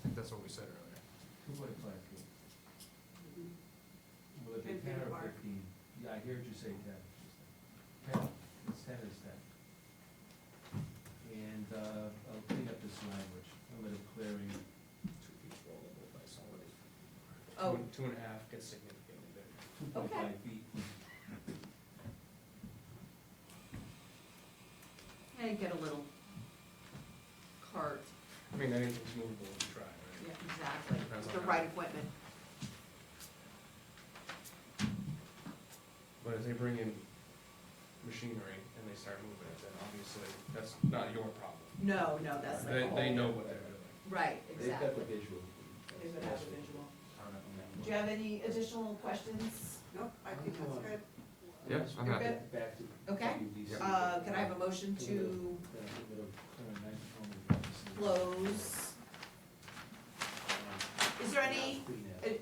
S2: think that's what we said earlier.
S7: 2.5 feet. Will it be
S4: 10 feet
S7: 10 or
S4: apart.
S7: 15? Yeah, I heard you say 10. 10, it's 10 is 10. And, I'll clean up this language, limit of
S1: Oh.
S2: 2.5 gets significantly bigger.
S5: 2.5 feet.
S1: And get a little cart.
S2: I mean, anything's movable if you try, right?
S1: Yeah, exactly.
S2: Depends on
S1: The
S2: how-
S1: right equipment.
S2: But if they bring in machinery and they start moving it, then obviously that's not your problem.
S1: No, that's not.
S2: They know what they're doing.
S1: Right,
S7: They've got the
S1: exactly.
S7: visual.
S1: They would have a visual. Do you have any additional questions?
S4: Nope, I think that's good.
S2: Yes, I'm
S1: You're
S2: happy.
S1: good?
S7: Back to
S1: Okay.
S7: WDC.
S1: Can I have a motion to close? Is there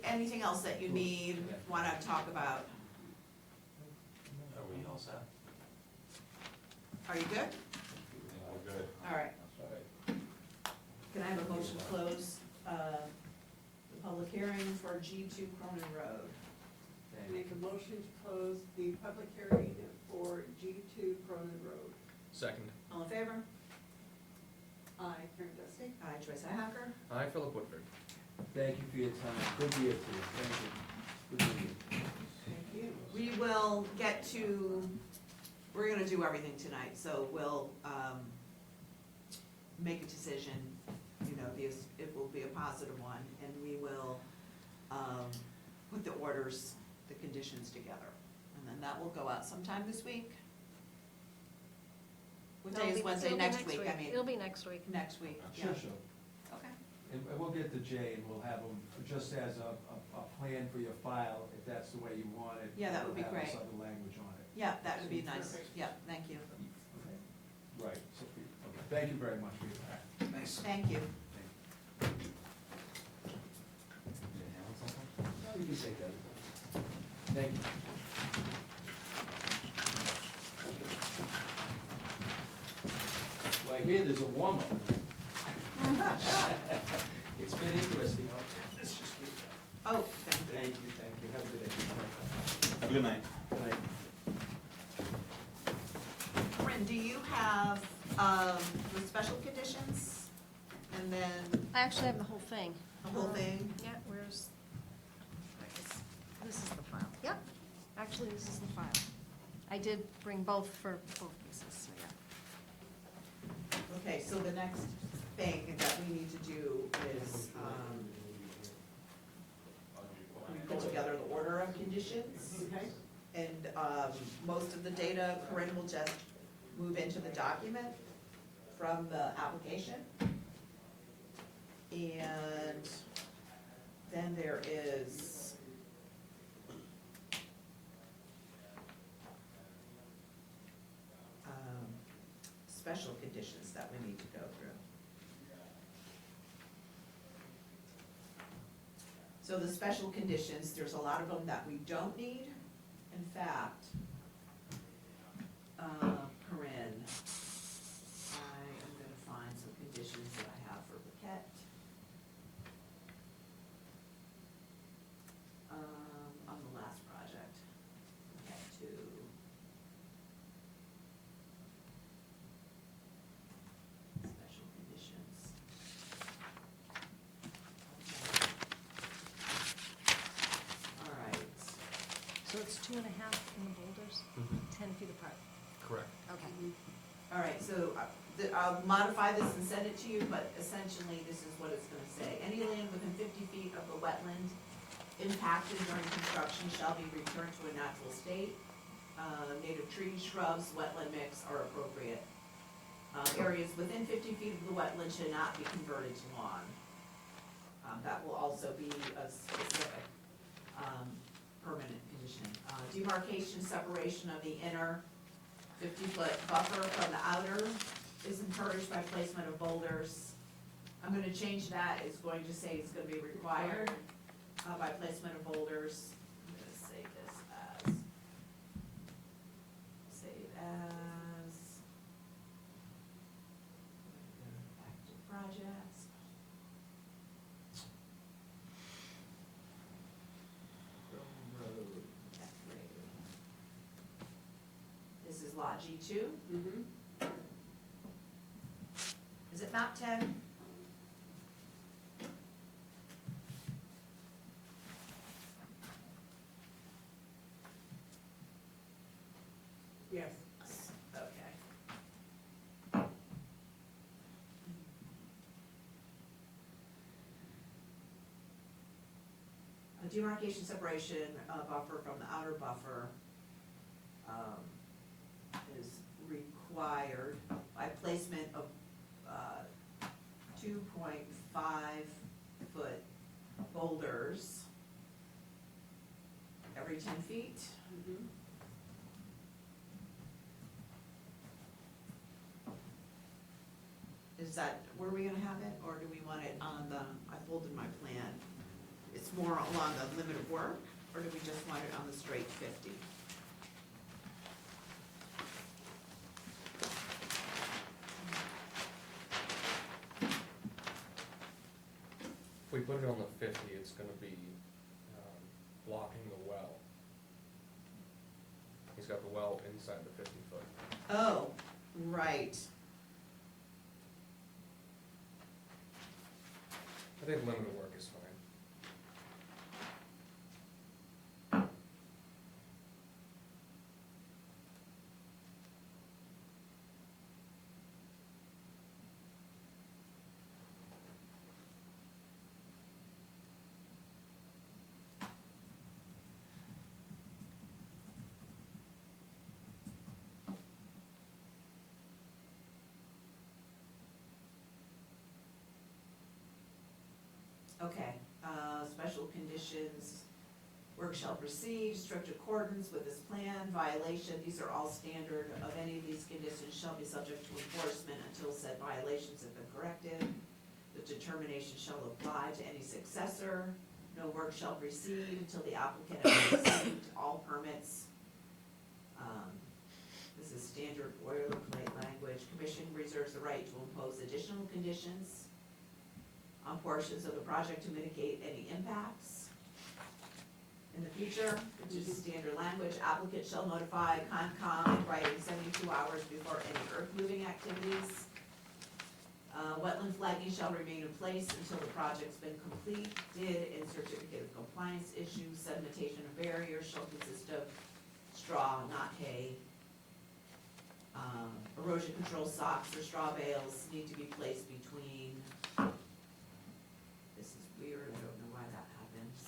S1: anything else that you need, wanna talk about?
S6: Are we all set?
S1: Are you good?
S6: We're good.
S1: All right. Can I have a motion to close, the public hearing for G2 Cronin Road?
S4: Make a motion to close the public hearing for G2 Cronin Road.
S2: Second.
S1: All in favor?
S4: Aye, Karen Dusty.
S1: Aye, Joyce Hacker.
S2: Hi, Philip Woodford.
S7: Thank you for your time. Good year to you. Thank you. Good year.
S4: Thank you.
S1: We will get to, we're gonna do everything tonight, so we'll, make a decision, you know, it will be a positive one, and we will, put the orders, the conditions together. And then that will go out sometime this week. What day is Wednesday, next week, I mean,
S3: It'll be next week.
S1: next week, yeah,
S7: Sure.
S1: okay.
S7: And we'll get to Jay and we'll have them, just as a plan for your file, if that's the way you want it.
S1: Yeah, that would be
S7: we'll have this
S1: great.
S7: other language on it.
S1: Yeah, that would be nice, yeah, thank you.
S7: Okay. Right, so, okay, thank you very much for your time.
S5: Nice.
S1: Thank you.
S7: You can take that. Thank you. Well, I hear there's a warm-up. It's been interesting out there. Let's just keep that.
S1: Oh, thank you.
S7: Thank you. Have a good day.
S6: Have a good night.
S7: Good night.
S1: Corinne, do you have, the special conditions? And then
S3: I actually have the whole thing.
S1: the whole thing?
S3: Yeah, where's, this is the file. Yep, actually, this is the file. I did bring both for both pieces, so yeah.
S1: Okay, so the next thing that we need to do is, we put together the order of conditions.
S4: Okay.
S1: And, most of the data, Corinne will just move into the document from the application. And then there is special conditions that we need to go through. So the special conditions, there's a lot of them that we don't need. In fact, Corinne, I am gonna find some conditions that I have for Paquette. On the last project, we had two. Special conditions. Okay. All right.
S3: So it's 2.5 in the boulders,
S2: Mhm.
S3: 10 feet apart.
S2: Correct.
S3: Okay.
S1: All right, so I'll modify this and send it to you, but essentially, this is what it's gonna say. Any land within 50 feet of the wetland impacted during construction shall be returned to a natural state. Native trees, shrubs, wetland mix are appropriate. Areas within 50 feet of the wetland should not be converted to lawn. That will also be a specific, permanent condition. Demarcation, separation of the inner 50-foot buffer from the outer is encouraged by placement of boulders. I'm gonna change that, it's going to say it's gonna be required, by placement of boulders. I'm gonna save this as, active projects.
S5: Road.
S1: This is lot G2.
S4: Mm-hmm.
S1: Is it map 10? demarcation separation buffer from the outer buffer is required by placement of 2.5-foot boulders every 10 feet.
S4: Mhm.
S1: Is that, where are we gonna have it, or do we want it on the, I folded my plan, it's more along the limit of work, or do we just want it on the straight 50?
S2: If we put it on the 50, it's gonna be blocking the well. He's got the well inside the 50 foot.
S1: Oh, right.
S2: I think limit of work is fine.
S1: Okay, special conditions, work shall proceed, strict accordance with this plan, violation, these are all standard, of any of these conditions shall be subject to enforcement until said violations have been corrected. The determination shall apply to any successor, no work shall proceed until the applicant has received all permits. This is standard boilerplate language, commission reserves the right to impose additional conditions on portions of the project to mitigate any impacts. In the future, which is standard language, applicant shall notify Concom in writing 72 hours before any earth moving activities. Wetland flagging shall remain in place until the project's been completed and certificate of compliance issued. Sedimentation of barriers shall consist of straw, not hay. Erosion control socks or straw bales need to be placed between. This is weird, I don't know why that happens.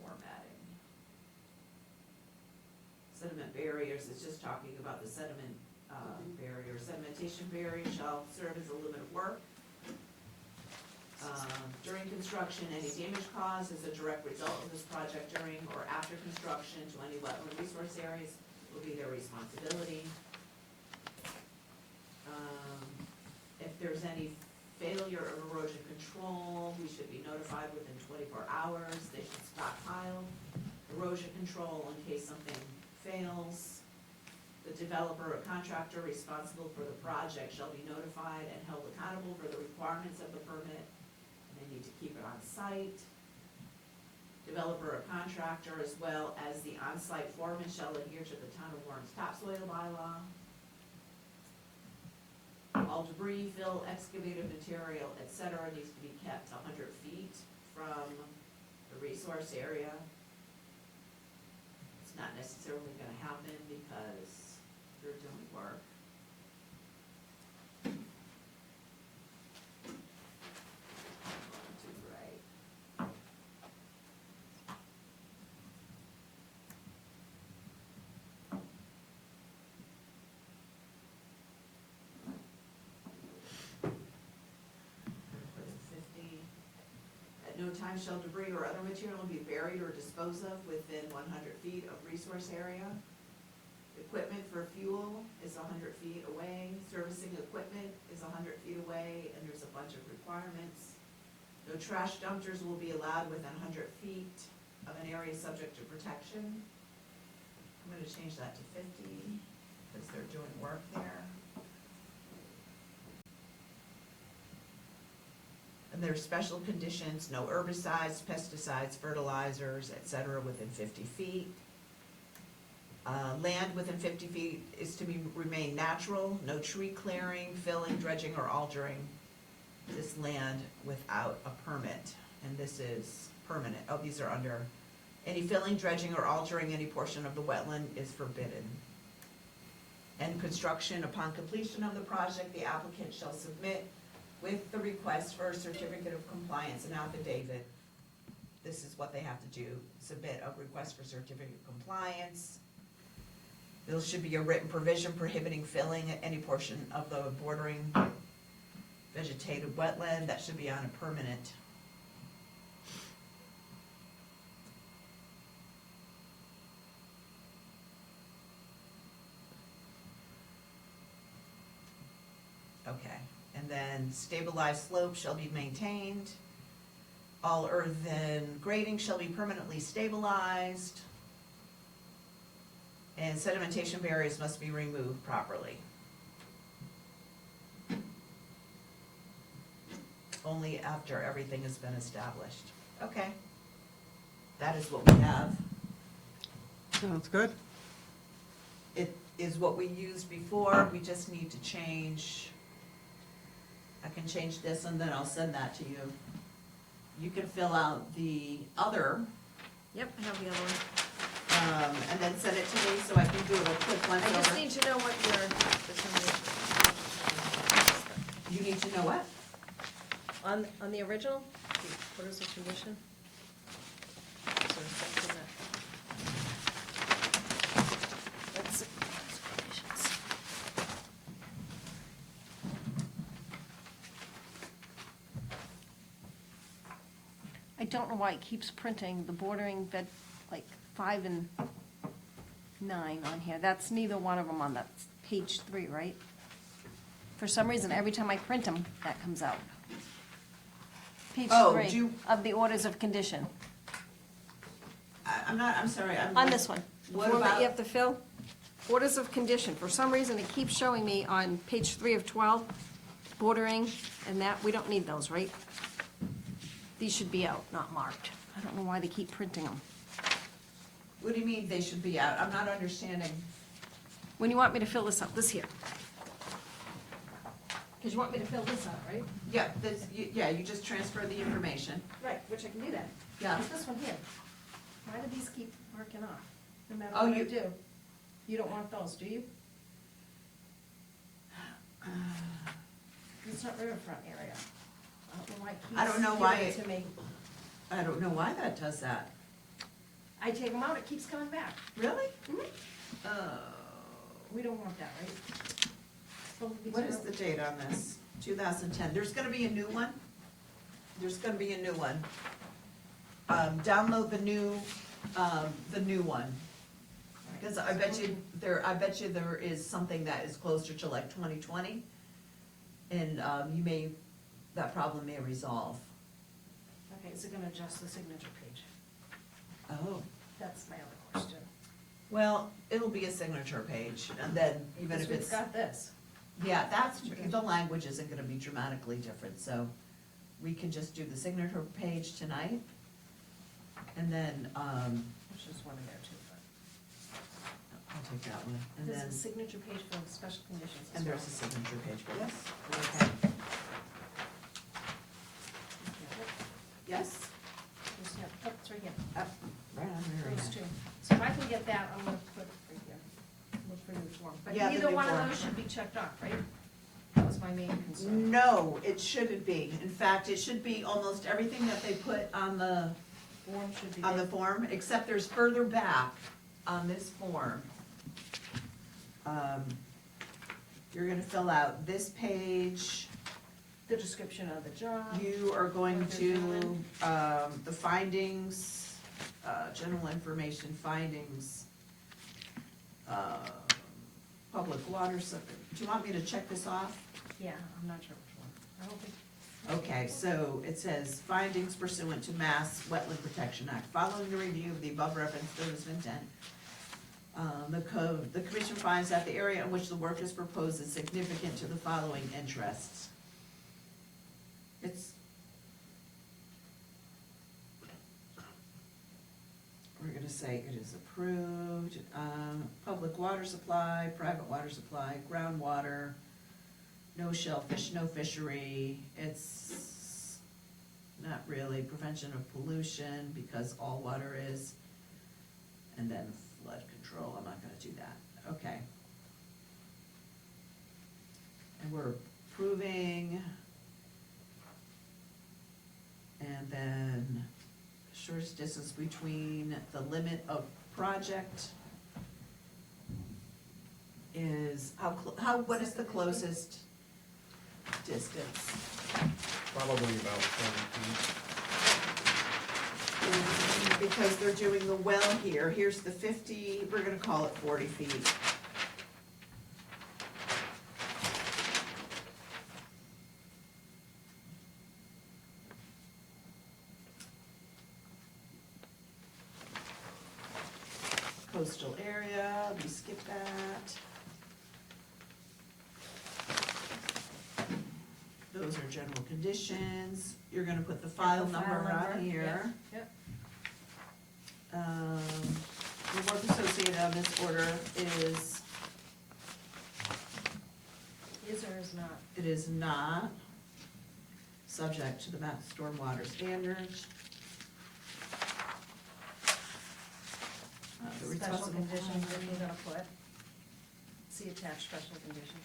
S1: Formatting. Sediment barriers, it's just talking about the sediment barrier. Sedimentation barrier shall serve as a limit of work. During construction, any damage caused as a direct result of this project during or after construction to any wetland resource areas will be their responsibility. If there's any failure of erosion control, we should be notified within 24 hours. They should stockpile erosion control in case something fails. The developer or contractor responsible for the project shall be notified and held accountable for the requirements of the permit, and they need to keep it on site. Developer or contractor, as well as the on-site foreman, shall adhere to the town of Warren's topsoil bylaw. All debris, fill, excavated material, etc. needs to be kept 100 feet from the resource area. It's not necessarily gonna happen because they're doing work. Right. At no time shall debris or other material be buried or disposed of within 100 feet of resource area. Equipment for fuel is 100 feet away, servicing equipment is 100 feet away, and there's a bunch of requirements. No trash dumpsters will be allowed within 100 feet of an area subject to protection. I'm gonna change that to 50, because they're doing work there. And there's special conditions, no herbicides, pesticides, fertilizers, et cetera, within 50 feet. Land within 50 feet is to remain natural, no tree clearing, filling, dredging, or altering this land without a permit. And this is permanent. Oh, these are under, any filling, dredging, or altering any portion of the wetland is forbidden. And construction, upon completion of the project, the applicant shall submit with the request for a certificate of compliance and affidavit. This is what they have to do, submit a request for certificate of compliance. There should be a written provision prohibiting filling any portion of the bordering vegetated wetland. That should be on a permanent. Okay, and then stabilized slopes shall be maintained. All earthen grading shall be permanently stabilized. And sedimentation barriers must be removed properly. Only after everything has been established. Okay. That is what we have.
S8: Sounds good.
S1: It is what we used before, we just need to change. I can change this and then I'll send that to you. You can fill out the other,
S3: Yep, I have the other one.
S1: and then send it to me so I can do a quick once
S3: I just
S1: over.
S3: need to know what your,
S1: You need to know what?
S3: on the original, the orders of condition? Is there a section that- Let's see. Conditions. I don't know why it keeps printing the bordering like 5 and 9 on here. That's neither one of them on that page 3, right? For some reason, every time I print them, that comes out. Page
S1: Oh,
S3: 3
S1: do you-
S3: of the orders of condition,
S1: I'm sorry, I'm.
S3: on this one. The
S1: What
S3: form that
S1: about-
S3: you have to fill, orders of condition. For some reason, it keeps showing me on page 3 of 12, bordering and that. We don't need those, right? These should be out, not marked. I don't know why they keep printing them.
S1: What do you mean they should be out? I'm not understanding.
S3: When you want me to fill this out, this here. Because you want me to fill this out, right?
S1: Yeah, you just transfer the information.
S3: Right, which I can do that.
S1: Yeah.
S3: But this one here, why do these keep marking off, no matter
S1: Oh,
S3: what I
S1: you-
S3: do? You don't want those, do you? It's not riverfront area. I don't know why it keeps
S1: I don't know why
S3: giving
S1: it-
S3: to me.
S1: I don't know why that does that.
S3: I take them out, it keeps coming back.
S1: Really?
S3: Mhm.
S1: Oh.
S3: We don't want that, right? Supposed to be
S1: What is
S3: zero.
S1: the date on this? 2010. There's gonna be a new one? There's gonna be a new one. Download the new one. Because I bet you there is something that is closer to like 2020. And, that problem may resolve.
S3: Okay, is it gonna adjust the signature page?
S1: Oh.
S3: That's my other question.
S1: Well, it'll be a signature page, and then even
S3: Because
S1: if
S3: we've
S1: it's,
S3: got this.
S1: yeah, the language isn't gonna be dramatically different, so we can just do the signature page tonight. And then,
S3: There's just one in there too,
S1: I'll take that one,
S3: but
S1: and
S3: there's
S1: then,
S3: a signature page for the special conditions as
S1: and
S3: well.
S1: there's a signature page for this. Okay. Yes?
S3: Just have- Oh, it's right here.
S1: Up, right on there.
S3: Those two. So if I can get that, I'm gonna put right here, look for new form. But
S1: Yeah, the
S3: either
S1: new
S3: one
S1: form.
S3: of those should be checked off, right? That was my main concern.
S1: No, it shouldn't be. In fact, it should be almost everything that they put on the
S3: Form should be
S1: on the
S3: there.
S1: form, except there's further back on this form. You're gonna fill out this page,
S3: The description of the job.
S1: you are going
S3: What they're
S1: to,
S3: doing.
S1: the findings, general information findings, public water, do you want me to check this off?
S3: Yeah, I'm not sure which one. I don't think.
S1: Okay, so it says findings pursuant to Mass Wetland Protection Act. Following the review of the above referenced notice of intent, the commission finds that the area in which the work is proposed is significant to the following interests. We're gonna say it is approved, public water supply, private water supply, groundwater, no shellfish, no fishery, it's not really prevention of pollution, because all water is, and then flood control, I'm not gonna do that, okay. And we're approving And then shortest distance between the limit of project is, what is the closest distance?
S2: Probably about 20 feet.
S1: Because they're doing the well here, here's the 50, we're gonna call it 40 feet. Coastal area, we skip that. Those are general conditions, you're gonna put the file number on here.
S3: Yep.
S1: The work associated on this order is,
S3: Is or is not?
S1: it is not subject to the Mass Stormwater standards. The
S3: Special
S1: responsible
S3: conditions, what are you
S1: party.
S3: gonna put? See attached special conditions.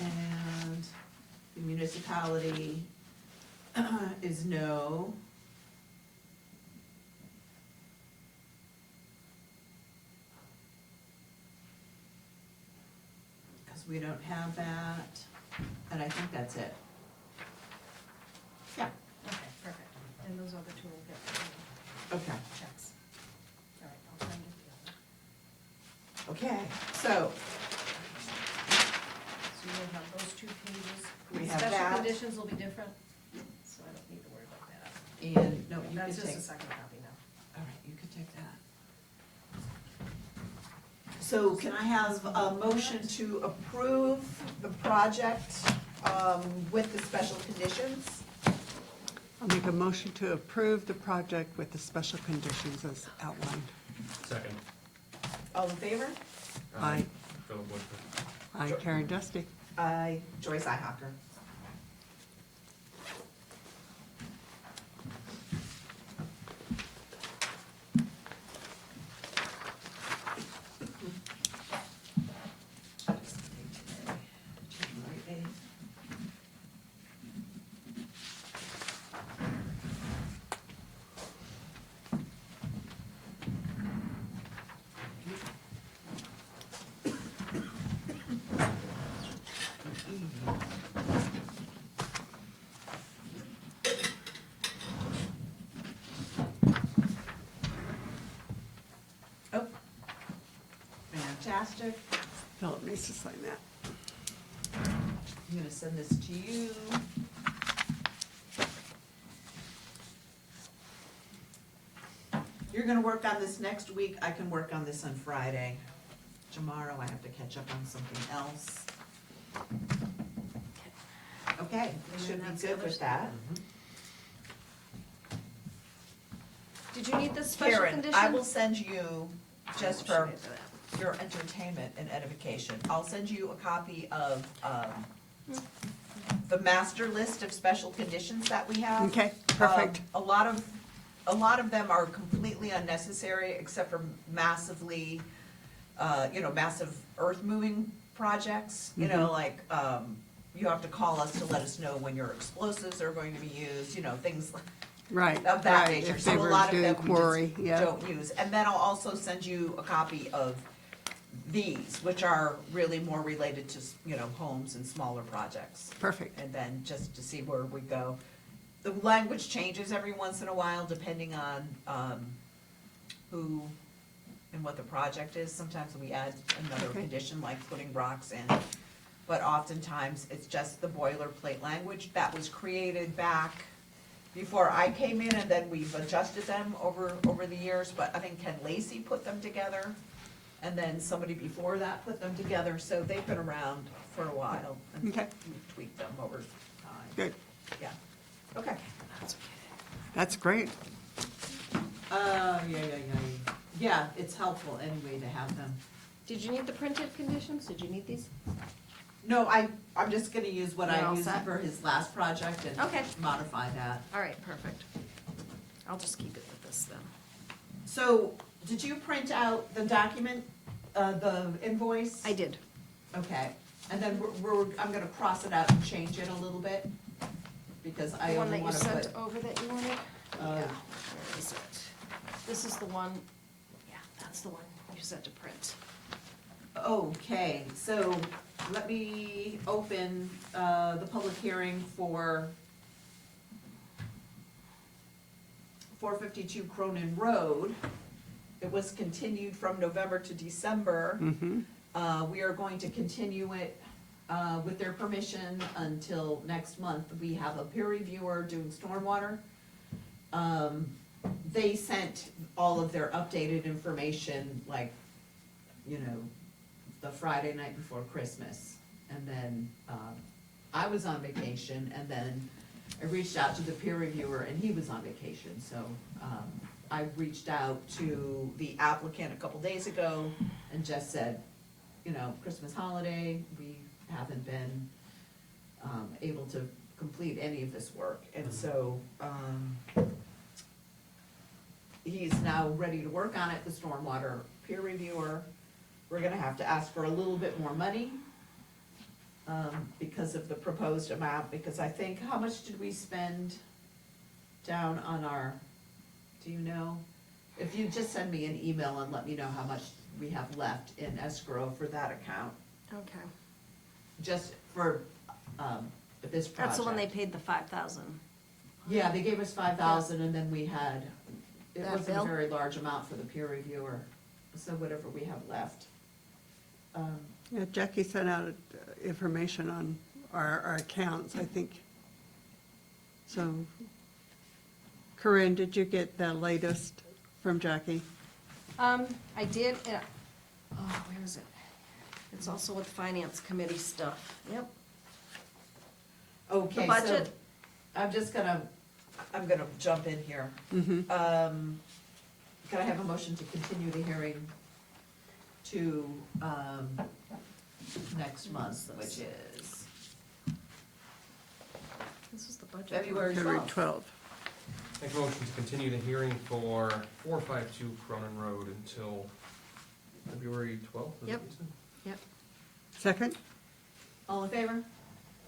S1: And the municipality is no. Because we don't have that, and I think that's it. Yeah,
S3: Okay, perfect. And those other two will get
S1: okay,
S3: checks. All right, I'll send it the other.
S1: okay, so,
S3: So you'll have those 2 pages.
S1: We have
S3: Special
S1: that.
S3: conditions will be different, so I don't need to worry about that.
S1: and, no, you can
S3: That's
S1: take,
S3: just a second copy now.
S1: all right, you can take that. So can I have a motion to approve the project with the special conditions?
S8: I'll make a motion to approve the project with the special conditions as outlined.
S2: Second.
S1: All in favor?
S8: Aye.
S2: Philip Woodford.
S8: Aye, Karen Dusty.
S1: Aye. Joyce Ihacker. Oh, fantastic.
S8: Philip needs to sign that.
S1: I'm gonna send this to you. You're gonna work on this next week, I can work on this on Friday. Tomorrow I have to catch up on something else. Okay,
S3: And
S1: should
S3: then that's
S1: be
S3: the
S1: good
S3: other
S1: with
S3: stuff.
S1: that.
S3: Did you need this special
S1: Karen,
S3: condition?
S1: I will send you, just for
S3: Motion into that.
S1: your entertainment and edification, I'll send you a copy of, the master list of special conditions that we have.
S8: Okay, perfect.
S1: A lot of them are completely unnecessary, except for massively, massive earth moving projects, like, you have to call us to let us know when your explosives are going to be used, things
S8: Right,
S1: of that
S8: right,
S1: nature.
S8: if
S1: So
S8: they
S1: a
S8: were
S1: lot of
S8: doing
S1: them
S8: quarry,
S1: we
S8: yeah.
S1: just don't use. And then I'll also send you a copy of these, which are really more related to, homes and smaller projects.
S8: Perfect.
S1: And then just to see where we go. The language changes every once in a while depending on, who and what the project is. Sometimes we add another
S8: Okay.
S1: condition like putting rocks in. But oftentimes it's just the boilerplate language that was created back before I came in, and then we've adjusted them over the years, but I think Ken Lacy put them together. And then somebody before that put them together, so they've been around for a while. And
S8: Okay.
S1: we've tweaked them over time.
S8: Good,
S1: Yeah, okay.
S8: that's great.
S1: Yeah, it's helpful anyway to have them.
S3: Did you need the printed conditions? Did you need these?
S1: No, I'm just gonna use what
S3: You're
S1: I
S3: all
S1: used
S3: set?
S1: for his last project and
S3: Okay.
S1: modify that.
S3: All right, perfect. I'll just keep it with this then.
S1: So, did you print out the document, the invoice?
S3: I did.
S1: Okay, and then I'm gonna cross it out and change it a little bit. because I
S3: The one
S1: only
S3: that you
S1: wanna
S3: sent
S1: put,
S3: over that you wanted? Yeah,
S1: Uh,
S3: where is it? This is the one, yeah, that's the one you sent to print.
S1: okay, so let me open, the public hearing for 452 Cronin Road. It was continued from November to December. We are going to continue it, with their permission until next month. We have a peer reviewer doing stormwater. They sent all of their updated information, like, you know, the Friday night before Christmas. And then, I was on vacation, and then I reached out to the peer reviewer, and he was on vacation, so, I reached out to the applicant a couple days ago and just said, you know, Christmas holiday, we haven't been, able to complete any of this work, and so, he's now ready to work on it, the stormwater peer reviewer. We're gonna have to ask for a little bit more money, because of the proposed amount, because I think, how much did we spend down on our, do you know? If you just send me an email and let me know how much we have left in escrow for that account,
S3: Okay.
S1: just for, this project.
S3: That's the one they paid the 5,000.
S1: Yeah, they gave us 5,000, and then we had, it
S3: That
S1: wasn't a
S3: bill?
S1: very large amount for the peer reviewer, so whatever we have left.
S8: Yeah, Jackie sent out information on our accounts, I think. So, Corinne, did you get the latest from Jackie?
S3: I did, oh, where is it? It's also with finance committee stuff, yep.
S1: Okay, so,
S3: budget?
S1: I'm gonna jump in here.
S8: Mm-hmm.
S1: Can I have a motion to continue the hearing to, next month, which is
S3: This is the budget.
S1: February
S8: February
S1: 12th?
S8: 12th.
S2: Make a motion to continue the hearing for 452 Cronin Road until February 12th, is that
S3: Yep.
S2: what you said?
S3: Yep.
S8: Second?
S1: All in favor?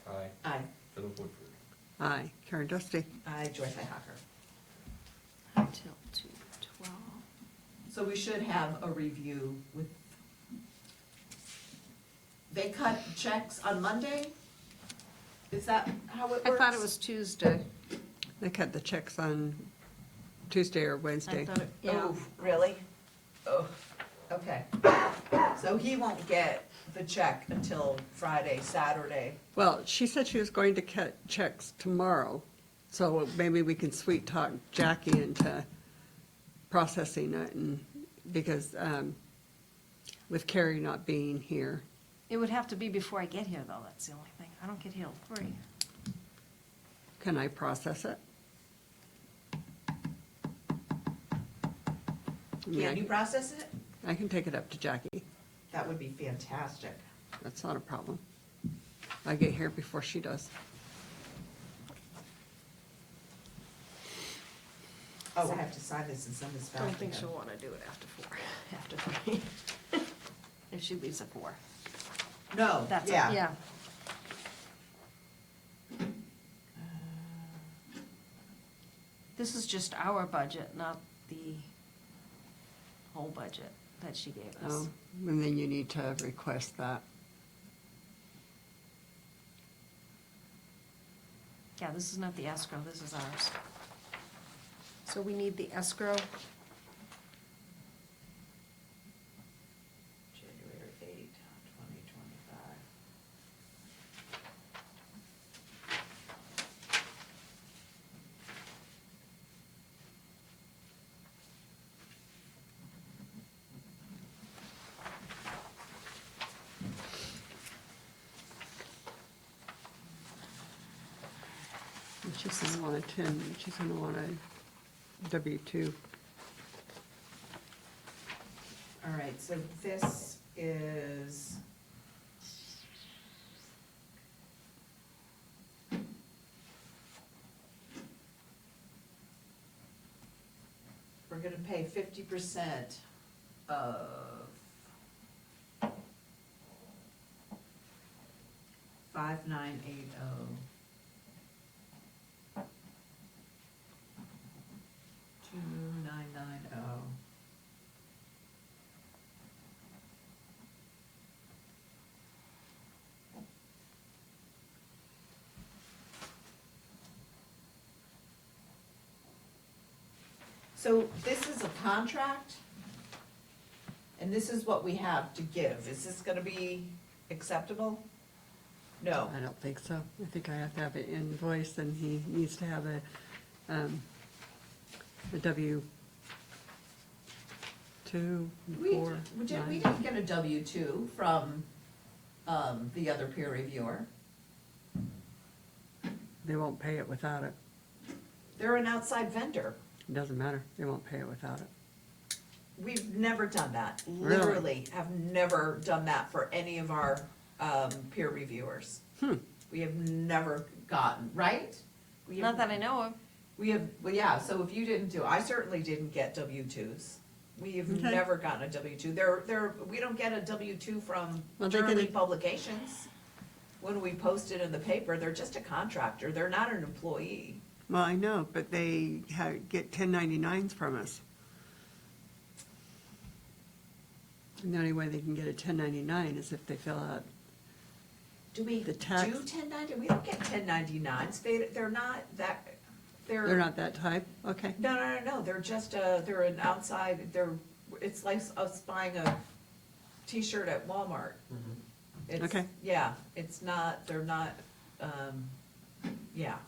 S2: Aye.
S1: Aye.
S2: Philip Woodford.
S8: Aye. Karen Dusty.
S1: Aye, Joyce Hacker.
S3: Until 2/12.
S1: So we should have a review with, they cut checks on Monday? Is that how it works?
S3: I thought it was Tuesday.
S8: They cut the checks on Tuesday or
S3: I
S8: Wednesday.
S3: thought it, yeah.
S1: Oh, really? Oh, okay. So he won't get the check until Friday, Saturday.
S8: Well, she said she was going to cut checks tomorrow, so maybe we can sweet talk Jackie into processing it, and, because, with Carrie not being here.
S3: It would have to be before I get here, though, that's the only thing. I don't get here till 3.
S8: Can I process it? I mean,
S1: Can you process it?
S8: I can take it up to Jackie.
S1: That would be fantastic.
S8: That's not a problem. I get here before she does.
S1: Oh, I have to sign this and send this back.
S3: Don't think
S1: again.
S3: she'll want to do it after 4, after 3. If she leaves at 4.
S1: No,
S3: That's,
S1: yeah.
S3: yeah. This is just our budget, not the whole budget that she gave us.
S8: Oh, and then you need to request that.
S3: Yeah, this is not the escrow, this is ours. So we need the escrow.
S1: January 8, 2025.
S8: And she's gonna want a 10, she's gonna want a W-2.
S1: All right, so this is. We're gonna pay 50% of. $5,980. So this is a contract, and this is what we have to give. Is this gonna be acceptable? No.
S8: I don't think so. I think I have to have an invoice, and he needs to have a W-2,
S1: We
S8: 4,
S1: we
S8: 9.
S1: didn't get a W-2 from, the other peer reviewer.
S8: They won't pay it without it.
S1: They're an outside vendor.
S8: It doesn't matter. They won't pay it without it.
S1: We've never done that.
S8: Really?
S1: Literally have never done that for any of our, peer reviewers. We have never gotten, right? We have-
S3: Not that I know of.
S1: We have, well, yeah, so if you didn't do, I certainly didn't get W-2s. We have
S8: Okay.
S1: never gotten a W-2. We don't get a W-2 from
S8: Well, they can-
S1: Journey Publications. When we post it in the paper, they're just a contractor, they're not an employee.
S8: Well, I know, but they get 1099s from us. And the only way they can get a 1099 is if they fill out,
S1: Do we
S8: The
S1: do
S8: tax-
S1: 1090? We don't get 1099s, they're not that,
S8: they're not that type? Okay.
S1: No, they're just, they're an outside, it's like us buying a T-shirt at Walmart. It's-
S8: Okay.
S1: Yeah, it's not, they're not, yeah.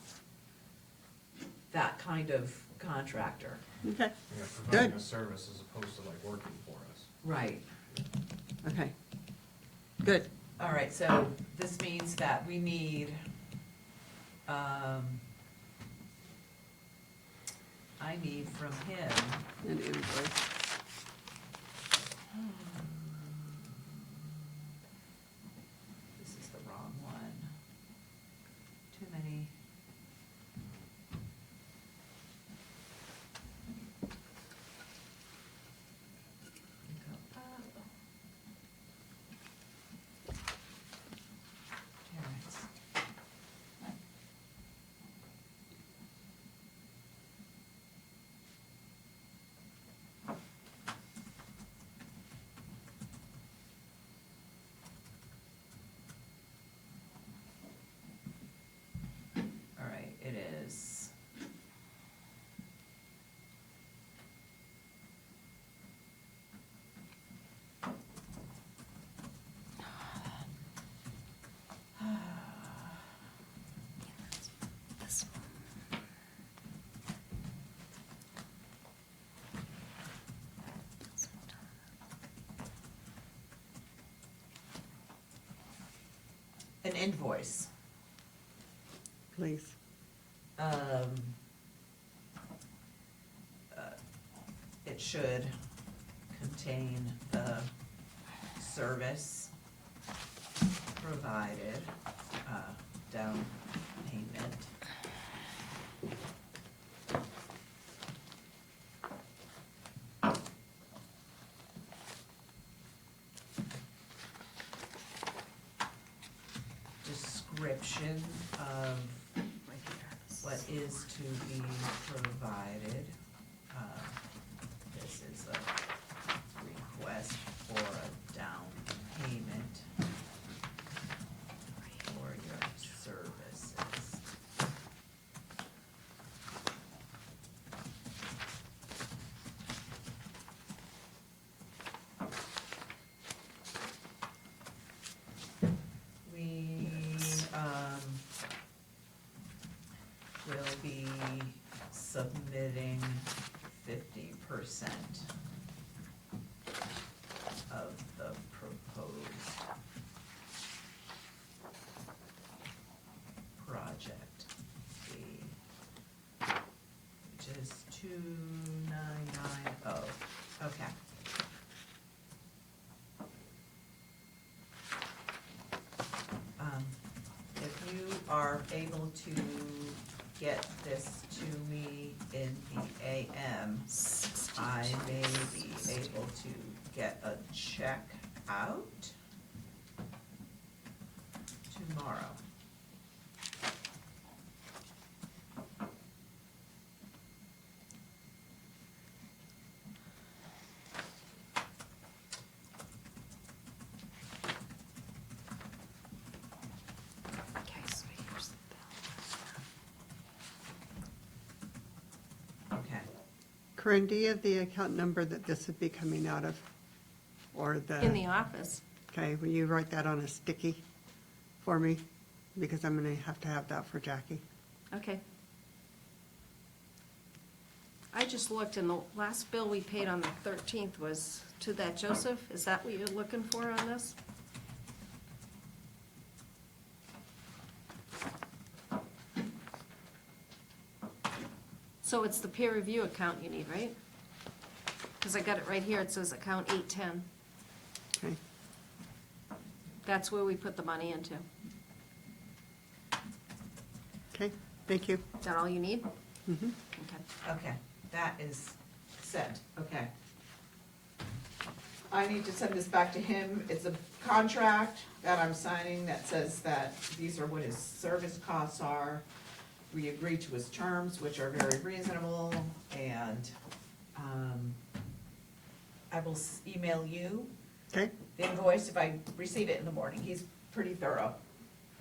S1: That kind of contractor.
S8: Okay,
S2: Yeah, providing
S8: Good.
S2: a service as opposed to like working for us.
S1: Right.
S8: okay. Good.
S1: All right, so this means that we need, I need from him,
S8: An invoice.
S1: this is the wrong one. Too many. Go up. Terrence. All right, it is. An invoice.
S8: Please.
S1: It should contain the service provided, down payment. Description of what is to be provided. This is a request for a down payment for your services. We, will be submitting 50% of the proposed project fee, which is 2990. Okay. If you are able to get this to me in the AM, I may be able to get a check out tomorrow.
S3: Okay, so here's the bill.
S1: Okay.
S8: Corinne, do you have the account number that this would be coming out of? Or
S3: In the office.
S8: Okay, will you write that on a sticky for me? Because I'm gonna have to have that for Jackie.
S3: Okay. I just looked, and the last bill we paid on the 13th was to that Joseph. Is that what you're looking for on this? So it's the peer review account you need, right? Because I got it right here. It says account 810.
S8: Okay,
S3: That's where we put the money into.
S8: okay, thank you.
S3: Is that all you need?
S8: Mhm.
S3: Okay.
S1: Okay, that is sent, okay. I need to send this back to him. It's a contract that I'm signing that says that these are what his service costs are. We agree to his terms, which are very reasonable, and, I will email you
S8: Okay,
S1: the invoice if I receive it in the morning. He's pretty thorough,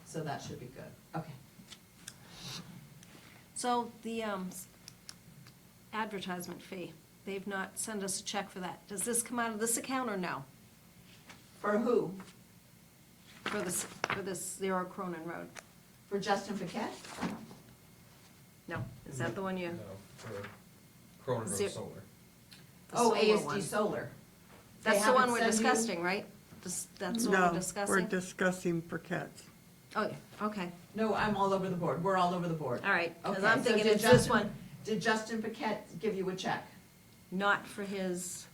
S1: so that should be good. Okay.
S3: So the advertisement fee, they've not sent us a check for that. Does this come out of this account or no?
S1: For who?
S3: For this 0 Cronin Road?
S1: For Justin Paquette?
S3: No. Is that the one you?
S2: No, for Cronin Road
S3: Zero.
S2: Solar.
S3: the
S1: Oh,
S3: solar
S1: ASD
S3: one?
S1: Solar. They
S3: That's the one
S1: haven't
S3: we're
S1: sent you-
S3: discussing, right? That's the one
S8: no,
S3: we're
S8: we're
S3: discussing?
S8: discussing briquettes.
S3: Oh, yeah, okay,
S1: No, I'm all over the board. We're all over the board.
S3: all right, because
S1: Okay,
S3: I'm
S1: so
S3: thinking
S1: did
S3: it's this
S1: Justin-
S3: one,
S1: Did Justin Paquette give you a check?
S3: not for his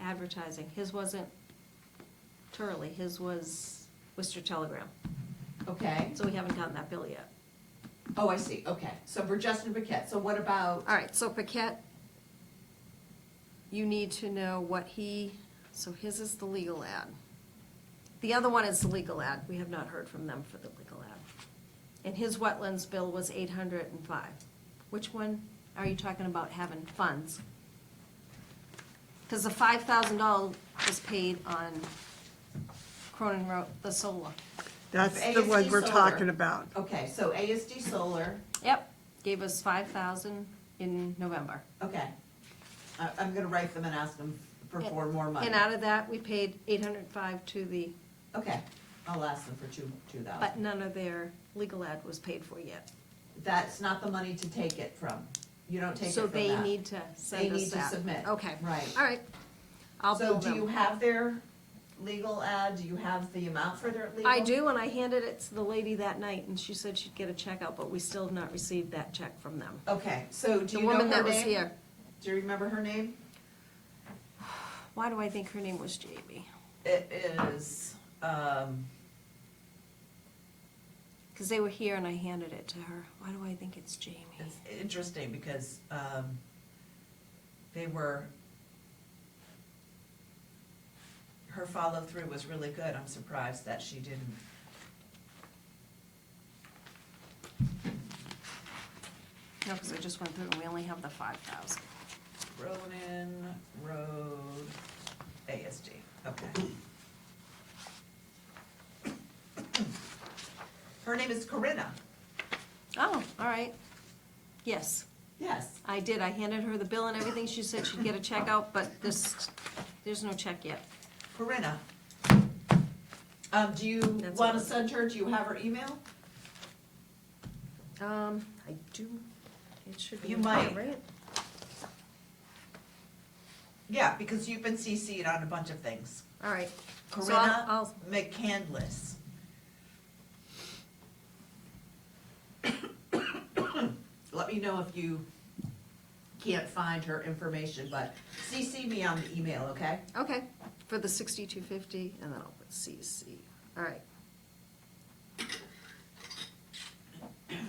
S3: advertising. His wasn't Turley, his was Worcester Telegram.
S1: Okay.
S3: So we haven't gotten that bill yet.
S1: Oh, I see. Okay. So for Justin Paquette, so what about,
S3: All right, so Paquette, you need to know what so his is the legal ad. The other one is the legal ad. We have not heard from them for the legal ad. And his wetlands bill was 805. Which one are you talking about having funds? Because the $5,000 was paid on Cronin Road, the solar.
S8: That's the
S1: ASD
S8: one we're
S1: Solar.
S8: talking about.
S1: okay, so ASD Solar,
S3: Yep, gave us 5,000 in November.
S1: okay. I'm gonna write them and ask them for more money.
S3: And out of that, we paid 805 to the,
S1: Okay, I'll ask them for two
S3: but
S1: thousand.
S3: none of their legal ad was paid for yet.
S1: That's not the money to take it from. You don't take it
S3: So
S1: from
S3: they
S1: that.
S3: need to send us
S1: They need to
S3: that.
S1: submit.
S3: Okay.
S1: Right.
S3: All right. I'll
S1: So
S3: bill
S1: do you
S3: them.
S1: have their legal ad? Do you have the amount for their legal?
S3: I do, and I handed it to the lady that night, and she said she'd get a check out, but we still have not received that check from them.
S1: Okay, so do
S3: The
S1: you know
S3: woman
S1: her
S3: that was
S1: name?
S3: here,
S1: Do you remember her name?
S3: why do I think her name was Jamie?
S1: It is,
S3: Because they were here and I handed it to her. Why do I think it's Jamie?
S1: it's interesting because, they were, her follow-through was really good. I'm surprised that she didn't.
S3: No, because I just went through and we only have the 5,000.
S1: Ronan Road ASD, okay. Her name is Corinna.
S3: Oh, all right. Yes,
S1: Yes.
S3: I did. I handed her the bill and everything. She said she'd get a check out, but there's no check yet.
S1: Corinna. Do you
S3: That's
S1: want to
S3: all.
S1: send her, do you have her email?
S3: I do, it should be.
S1: You
S3: in here,
S1: might.
S3: Right?
S1: Yeah, because you've been CC'd on a bunch of things.
S3: All right. So
S1: Corinna
S3: I'll-
S1: McCandless. Let me know if you can't find her information, but CC me on the email, okay?
S3: Okay, for the 6250, and then I'll put CC. All right.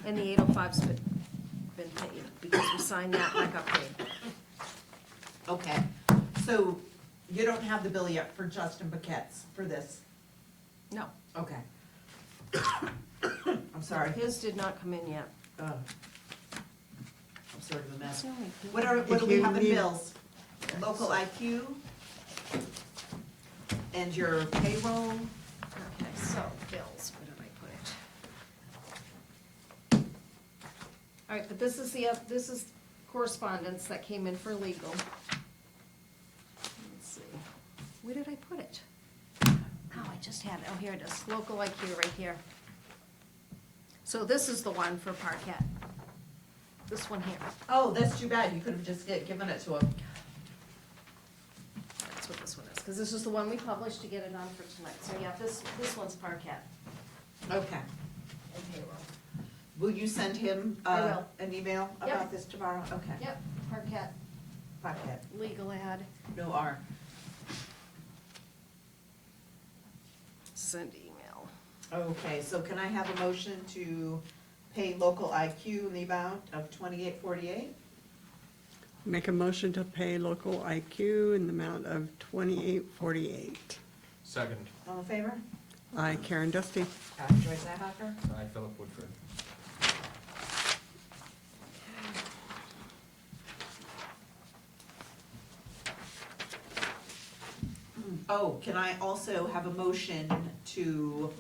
S3: And the 805's been paid, because we signed that like upgrade.
S1: Okay, so you don't have the bill yet for Justin Paquette's for this?
S3: No,
S1: Okay. I'm sorry.
S3: his did not come in yet.
S1: I'm sort of a
S3: That's
S1: mess.
S3: the only thing.
S1: What do
S8: If
S1: we
S8: you
S1: have in
S8: need-
S1: bills? Local IQ? And your payroll?
S3: Okay, so bills, where did I put it? All right, but this is correspondence that came in for legal. Let's see, where did I put it? Oh, I just had it, oh, here it is, local IQ right here. So this is the one for Parquet. This one here,
S1: Oh, that's too bad, you could have just given it to him.
S3: that's what this one is, because this is the one we published to get it on for tonight. So yeah, this one's Parquet
S1: Okay.
S3: and payroll.
S1: Will you send him,
S3: I will.
S1: an email
S3: Yep.
S1: about this tomorrow? Okay.
S3: Yep, Parquet,
S1: Pocket,
S3: legal ad,
S1: no R.
S3: send email.
S1: Okay, so can I have a motion to pay local IQ in the amount of $28.48?
S8: Make a motion to pay local IQ in the amount of $28.48.
S2: Second,
S1: All in favor?
S8: I, Karen Dusty.
S1: Joyce Ihacker?
S2: I, Philip Woodford.
S1: Oh, can I also have a motion to,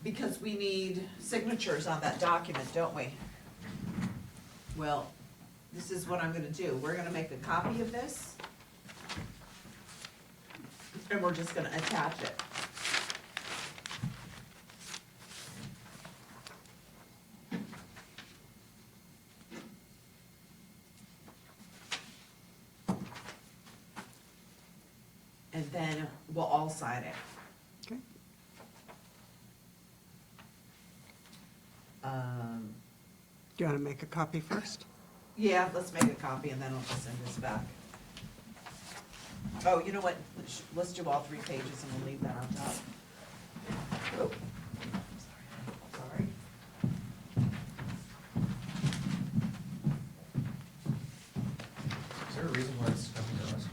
S1: because we need signatures on that document, don't we? Well, this is what I'm gonna do. We're gonna make a copy of this. And we're just gonna attach it. And then we'll all sign it.
S8: Okay. Do you want to make a copy first?
S1: Yeah, let's make a copy and then I'll just send this back. Oh, you know what? Let's do all 3 pages and we'll leave that on top. Oh, sorry.
S2: Is there a reason why it's coming to us?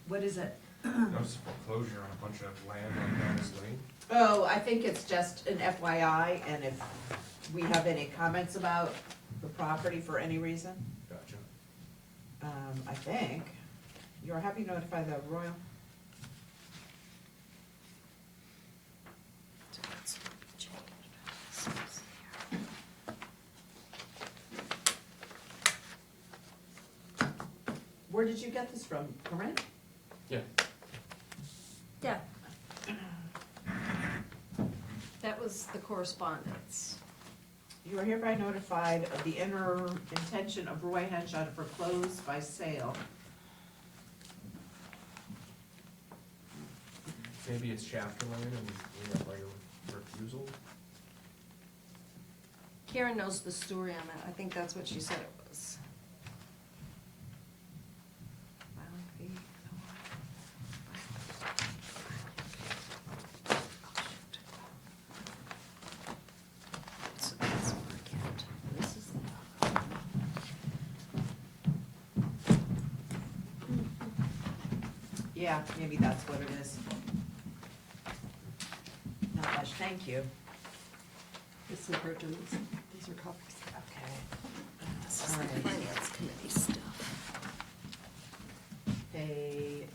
S1: What is it?
S2: Notice foreclosure on a bunch of land on Dennis Lane.
S1: Oh, I think it's just an FYI, and if we have any comments about the property for any reason,
S2: Gotcha.
S1: I think, you're happy to notify the Royal. Where did you get this from, Corinne?
S2: Yeah.
S3: Yeah. That was the correspondence.
S1: You are hereby notified of the inner intention of Roy Henshaw to foreclose by sale.
S2: Maybe it's chapter land and we have like a refusal.
S3: Karen knows the story on that, I think that's what she said it was. So that's Marquette. This is
S1: Yeah, maybe that's what it is. Not much, thank you.
S8: It's the originals. These are copies.
S1: Okay.
S3: This is
S1: All
S3: the
S1: right.
S3: finance committee stuff.
S1: Pay,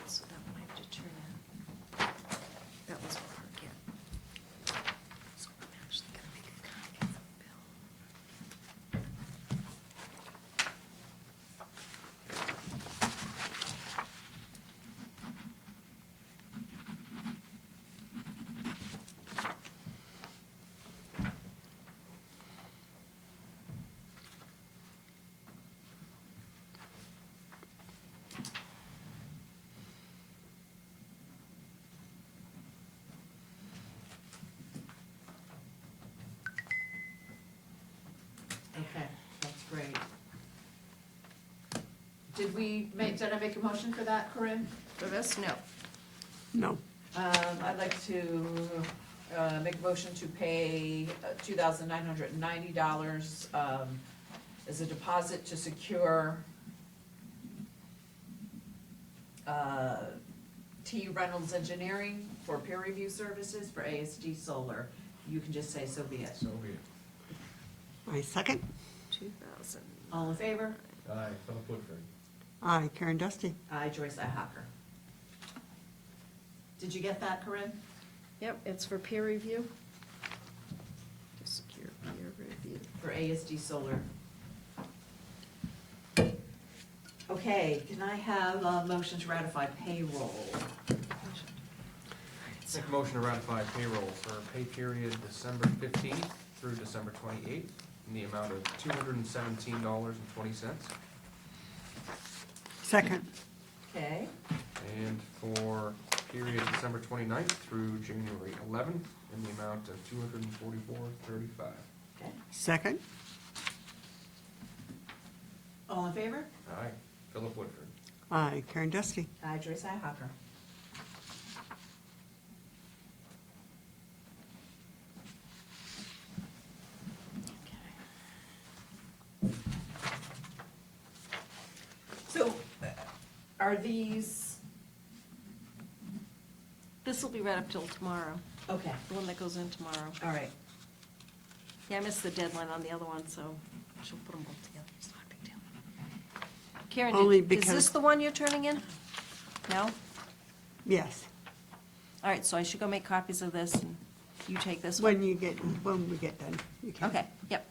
S3: So that one I have to turn in. That was Marquette. So I'm actually gonna make a copy of the bill.
S1: okay, that's great. Did I make a motion for that, Corinne?
S3: For this, no.
S8: No.
S1: I'd like to, make a motion to pay $2,990, as a deposit to secure, T. Reynolds Engineering for peer review services for ASD Solar. You can just say so be it.
S2: So be it.
S8: I second.
S3: 2,000.
S1: All in favor?
S2: Aye, Philip Woodford.
S8: I, Karen Dusty.
S1: Aye, Joyce Ihacker. Did you get that, Corinne?
S3: Yep, it's for peer review. Just secure peer review.
S1: For ASD Solar. Okay, can I have a motion to ratify payroll?
S2: Make a motion to ratify payroll for pay period December 15th through December 28th in the amount of $217.20.
S8: Second.
S1: Okay,
S2: And for period December 29th through January 11th in the amount of $244.35.
S1: okay.
S8: Second.
S1: All in favor?
S2: Aye. Philip Woodford.
S8: Aye, Karen Dusty.
S1: Aye, Joyce Ihawker. So, are these,
S3: This will be right up till tomorrow,
S1: okay,
S3: the one that goes in tomorrow.
S1: all right.
S3: Yeah, I missed the deadline on the other one, so she'll put them both together. It's not a big deal. Karen,
S8: Only
S3: is this
S8: because-
S3: the one you're turning in? No?
S8: Yes.
S3: All right, so I should go make copies of this, and you take this one?
S8: When we get done, you can.
S3: Okay, yep.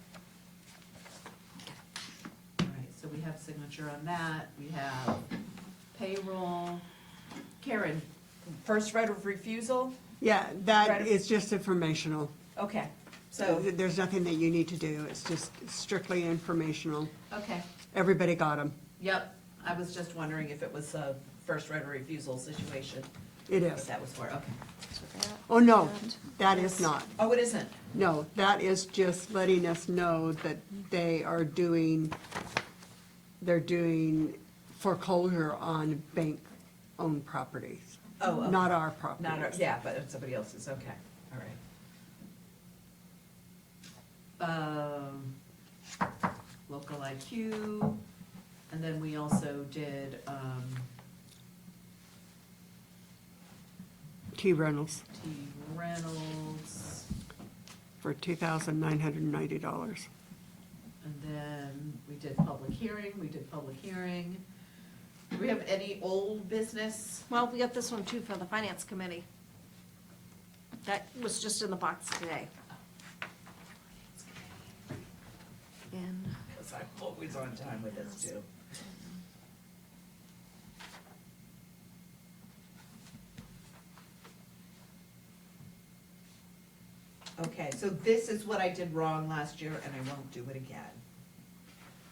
S1: All right, so we have signature on that, we have payroll. Karen, first right of refusal?
S8: Yeah,
S1: Right.
S8: that is just informational.
S1: Okay, so,
S8: There's nothing that you need to do, it's just strictly informational.
S1: okay,
S8: Everybody got them.
S1: yep, I was just wondering if it was a first right of refusal situation,
S8: It
S1: what
S8: is.
S1: that was for, okay.
S3: So that,
S8: Oh, no,
S3: that.
S8: that is not.
S1: Oh, it isn't?
S8: No, that is just letting us know that they're doing foreclosure on bank-owned properties.
S1: Oh, okay.
S8: Not our properties.
S1: Not, our- yeah, but it's somebody else's, okay, all right. Local IQ, and then we also did,
S8: T. Reynolds
S1: T. Reynolds,
S8: for $2,990.
S1: and then we did public hearing. Do we have any old business?
S3: Well, we got this one too for the finance committee. That was just in the box today. And
S1: Because I'm always on time with this too. Okay, so this is what I did wrong last year, and I won't do it again.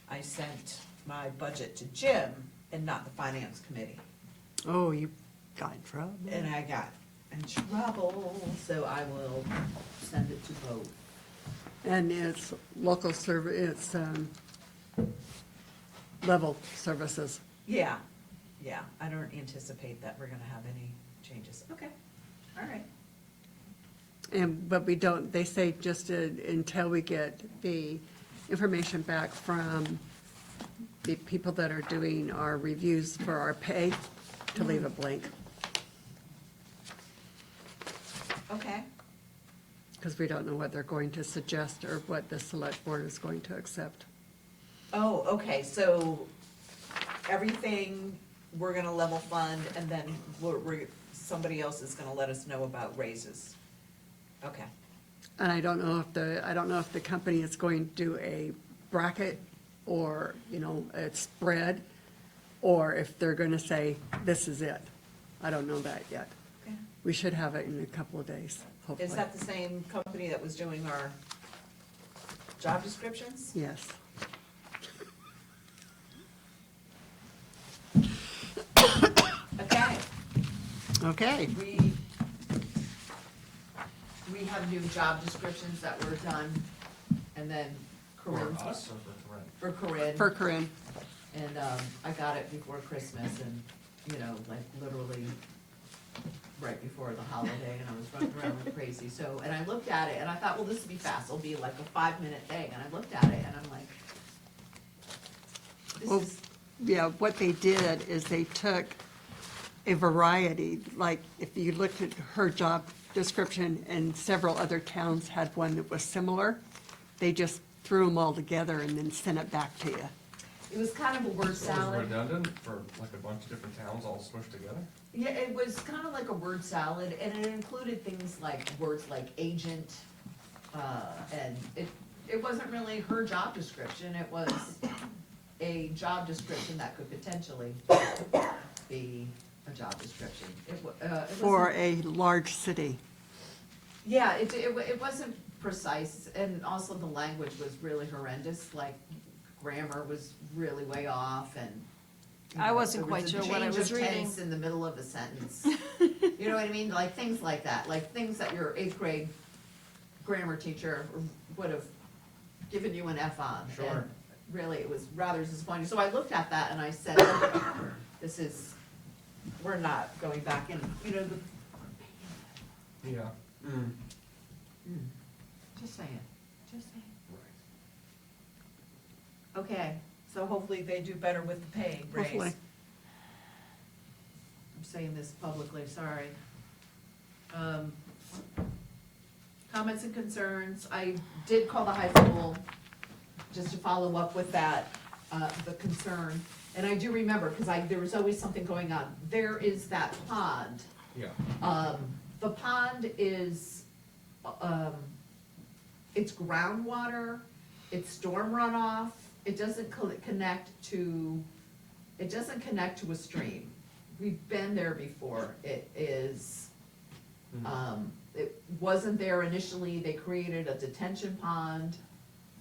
S1: I sent my budget to Jim and not the finance committee,
S8: Oh, you got in trouble.
S1: and I got in trouble, so I will send it to both.
S8: And it's local it's level services.
S1: Yeah, yeah, I don't anticipate that we're gonna have any changes. Okay, all right.
S8: But we don't, they say just until we get the information back from the people that are doing our reviews for our pay, to leave it blank,
S1: Okay,
S8: because we don't know what they're going to suggest or what the select board is going to accept.
S1: oh, okay, so everything, we're gonna level fund, and then somebody else is gonna let us know about raises. Okay,
S8: And I don't know if the company is going to do a bracket or, a spread, or if they're gonna say, this is it. I don't know that yet.
S1: okay.
S8: We should have it in a couple of days, hopefully.
S1: Is that the same company that was doing our job descriptions?
S8: Yes.
S1: Okay,
S8: Okay.
S1: we have new job descriptions that were done, and then
S2: For
S1: Corinne's.
S2: us or for Corinne?
S1: For Corinne.
S8: For Corinne.
S1: And, I got it before Christmas and, like literally right before the holiday, and I was running around like crazy, so, and I looked at it, and I thought, well, this will be fast, it'll be like a 5-minute thing, and I looked at it, and I'm like,
S8: Well,
S1: this is,
S8: yeah, what they did is they took a variety, like if you looked at her job description and several other towns had one that was similar, they just threw them all together and then sent it back to you.
S1: it was kind of a word
S2: So it was
S1: salad.
S2: redundant for like a bunch of different towns all smushed together?
S1: Yeah, it was kind of like a word salad, and it included things like, words like agent, and it wasn't really her job description, it was a job description that could potentially be a job description. It
S8: For
S1: wasn't-
S8: a large city.
S1: Yeah, it wasn't precise, and also the language was really horrendous, like grammar was really way off, and you
S3: I
S1: know,
S3: wasn't
S1: there was
S3: quite
S1: a
S3: sure what I
S1: change
S3: was
S1: of
S3: reading.
S1: tense in the middle of a sentence. You know what I mean? Like things like that, like things that your eighth grade grammar teacher would have given you an F on.
S2: Sure.
S1: And really, it was rather disappointing. So I looked at that and I said, this is, we're not going back in, you know,
S2: Yeah.
S1: just saying, just saying. Okay, so hopefully they do better with the pay raise.
S8: Hopefully.
S1: I'm saying this publicly, sorry. Comments and concerns, I did call the high school, just to follow up with that, the concern. And I do remember, because there was always something going on, there is that pond.
S2: Yeah.
S1: The pond is, it's groundwater, it's storm runoff, it doesn't connect to a stream. We've been there before, it is, it wasn't there initially, they created a detention pond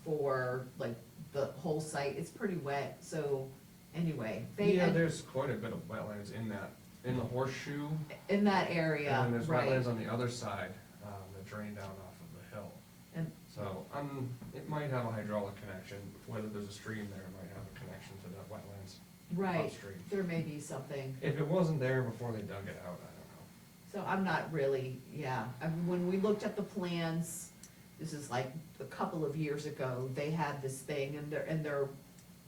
S1: for like the whole site, it's pretty wet, so anyway,
S2: Yeah, there's quite a bit of wetlands in the horseshoe.
S1: in that area,
S2: And then there's
S1: right.
S2: wetlands on the other side, that drain down off of the hill.
S1: And-
S2: So, it might have a hydraulic connection, whether there's a stream there, it might have a connection to the wetlands
S1: Right,
S2: upstream.
S1: there may be something.
S2: If it wasn't there before they dug it out, I
S1: So I'm not really, yeah, I mean, when we looked at the plans, this is like a couple of years ago, they had this thing and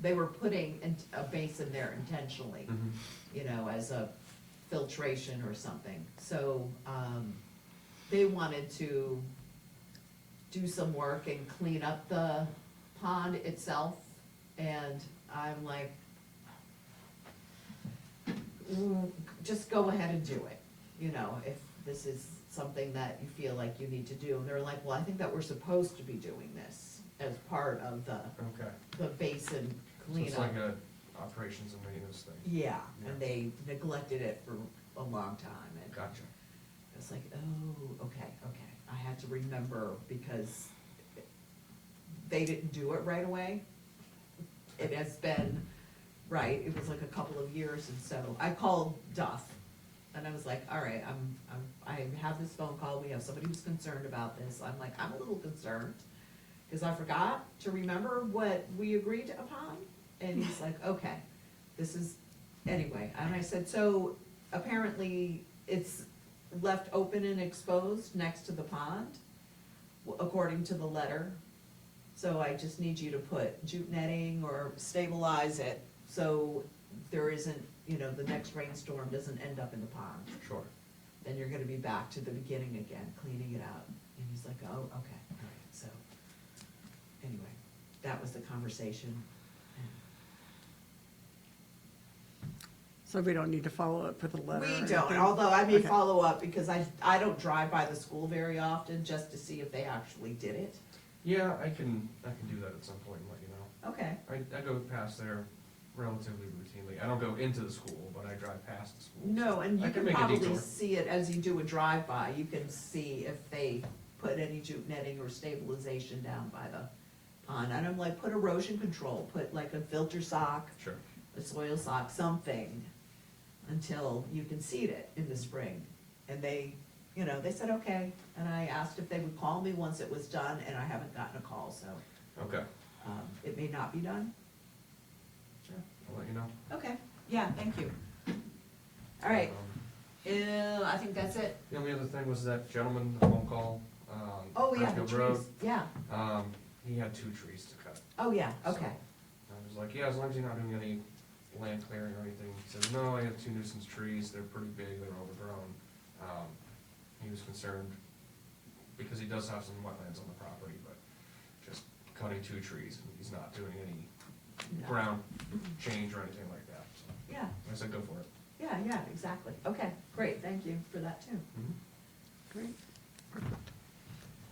S1: they were putting a basin there intentionally,
S2: don't know.
S1: you know, as a filtration or something. So, they wanted to do some work and clean up the pond itself, and I'm like, just go ahead and do it, you know, if this is something that you feel like you need to do. And they're like, well, I think that we're supposed to be doing this as part of
S2: Okay,
S1: the basin
S2: so it's
S1: cleanup.
S2: like a operations and maintenance thing.
S1: Yeah,
S2: Yeah.
S1: and they neglected it for a long time, and
S2: Gotcha.
S1: it's like, oh, okay, I had to remember, because they didn't do it right away. It has been, right, it was like a couple of years, and so I called Duff, and I was like, all right, I have this phone call, we have somebody who's concerned about this, I'm like, I'm a little concerned, because I forgot to remember what we agreed upon, and he's like, okay, this is, anyway, and I said, so apparently it's left open and exposed next to the pond, according to the letter. So I just need you to put jute netting or stabilize it, so there isn't, you know, the next rainstorm doesn't end up in the pond.
S2: Sure.
S1: Then you're gonna be back to the beginning again, cleaning it out. And he's like, oh, okay, all right, so, anyway, that was the conversation.
S8: So we don't need to follow up with a letter or
S1: We
S8: anything?
S1: don't, although I may
S8: Okay.
S1: follow up, because I don't drive by the school very often, just to see if they actually did it.
S2: Yeah, I can do that at some point and let you know.
S1: Okay.
S2: I go past there relatively routinely. I don't go into the school, but I drive past the school.
S1: No, and
S2: I
S1: you
S2: can
S1: can
S2: make a
S1: probably
S2: detour.
S1: see it as you do a drive-by, you can see if they put any jute netting or stabilization down by the pond. And I'm like, put erosion control, put like a filter sock,
S2: Sure.
S1: a soil sock, something, until you can seed it in the spring. And they, you know, they said, okay, and I asked if they would call me once it was done, and I haven't gotten a call, so,
S2: Okay.
S1: it may not be done.
S2: Sure. I'll let you know.
S1: Okay, yeah, thank you. All right, I think that's it.
S2: The only other thing was that gentleman, the phone call,
S1: Oh, yeah, the
S2: Bradfield Road.
S1: trees, yeah,
S2: He had 2 trees to cut.
S1: oh, yeah,
S2: So,
S1: okay.
S2: I was like, yeah, as long as you're not doing any land clearing or anything. He says, no, I have 2 nuisance trees, they're pretty big, they're overgrown. He was concerned, because he does have some wetlands on the property, but just cutting 2 trees, and he's not doing any
S1: No.
S2: ground change or anything like that, so.
S1: Yeah,
S2: I said, go for it.
S1: Yeah, exactly. Okay, great, thank you for that too.
S8: Great.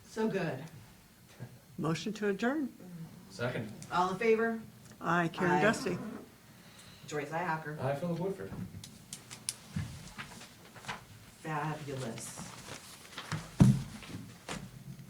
S1: So good.
S8: Motion to adjourn.
S2: Second,
S1: All in favor?
S8: Aye, Karen
S1: Aye.
S8: Dusty.
S1: Joyce Ihacker.
S2: I, Philip Woodford.
S1: Fabulous.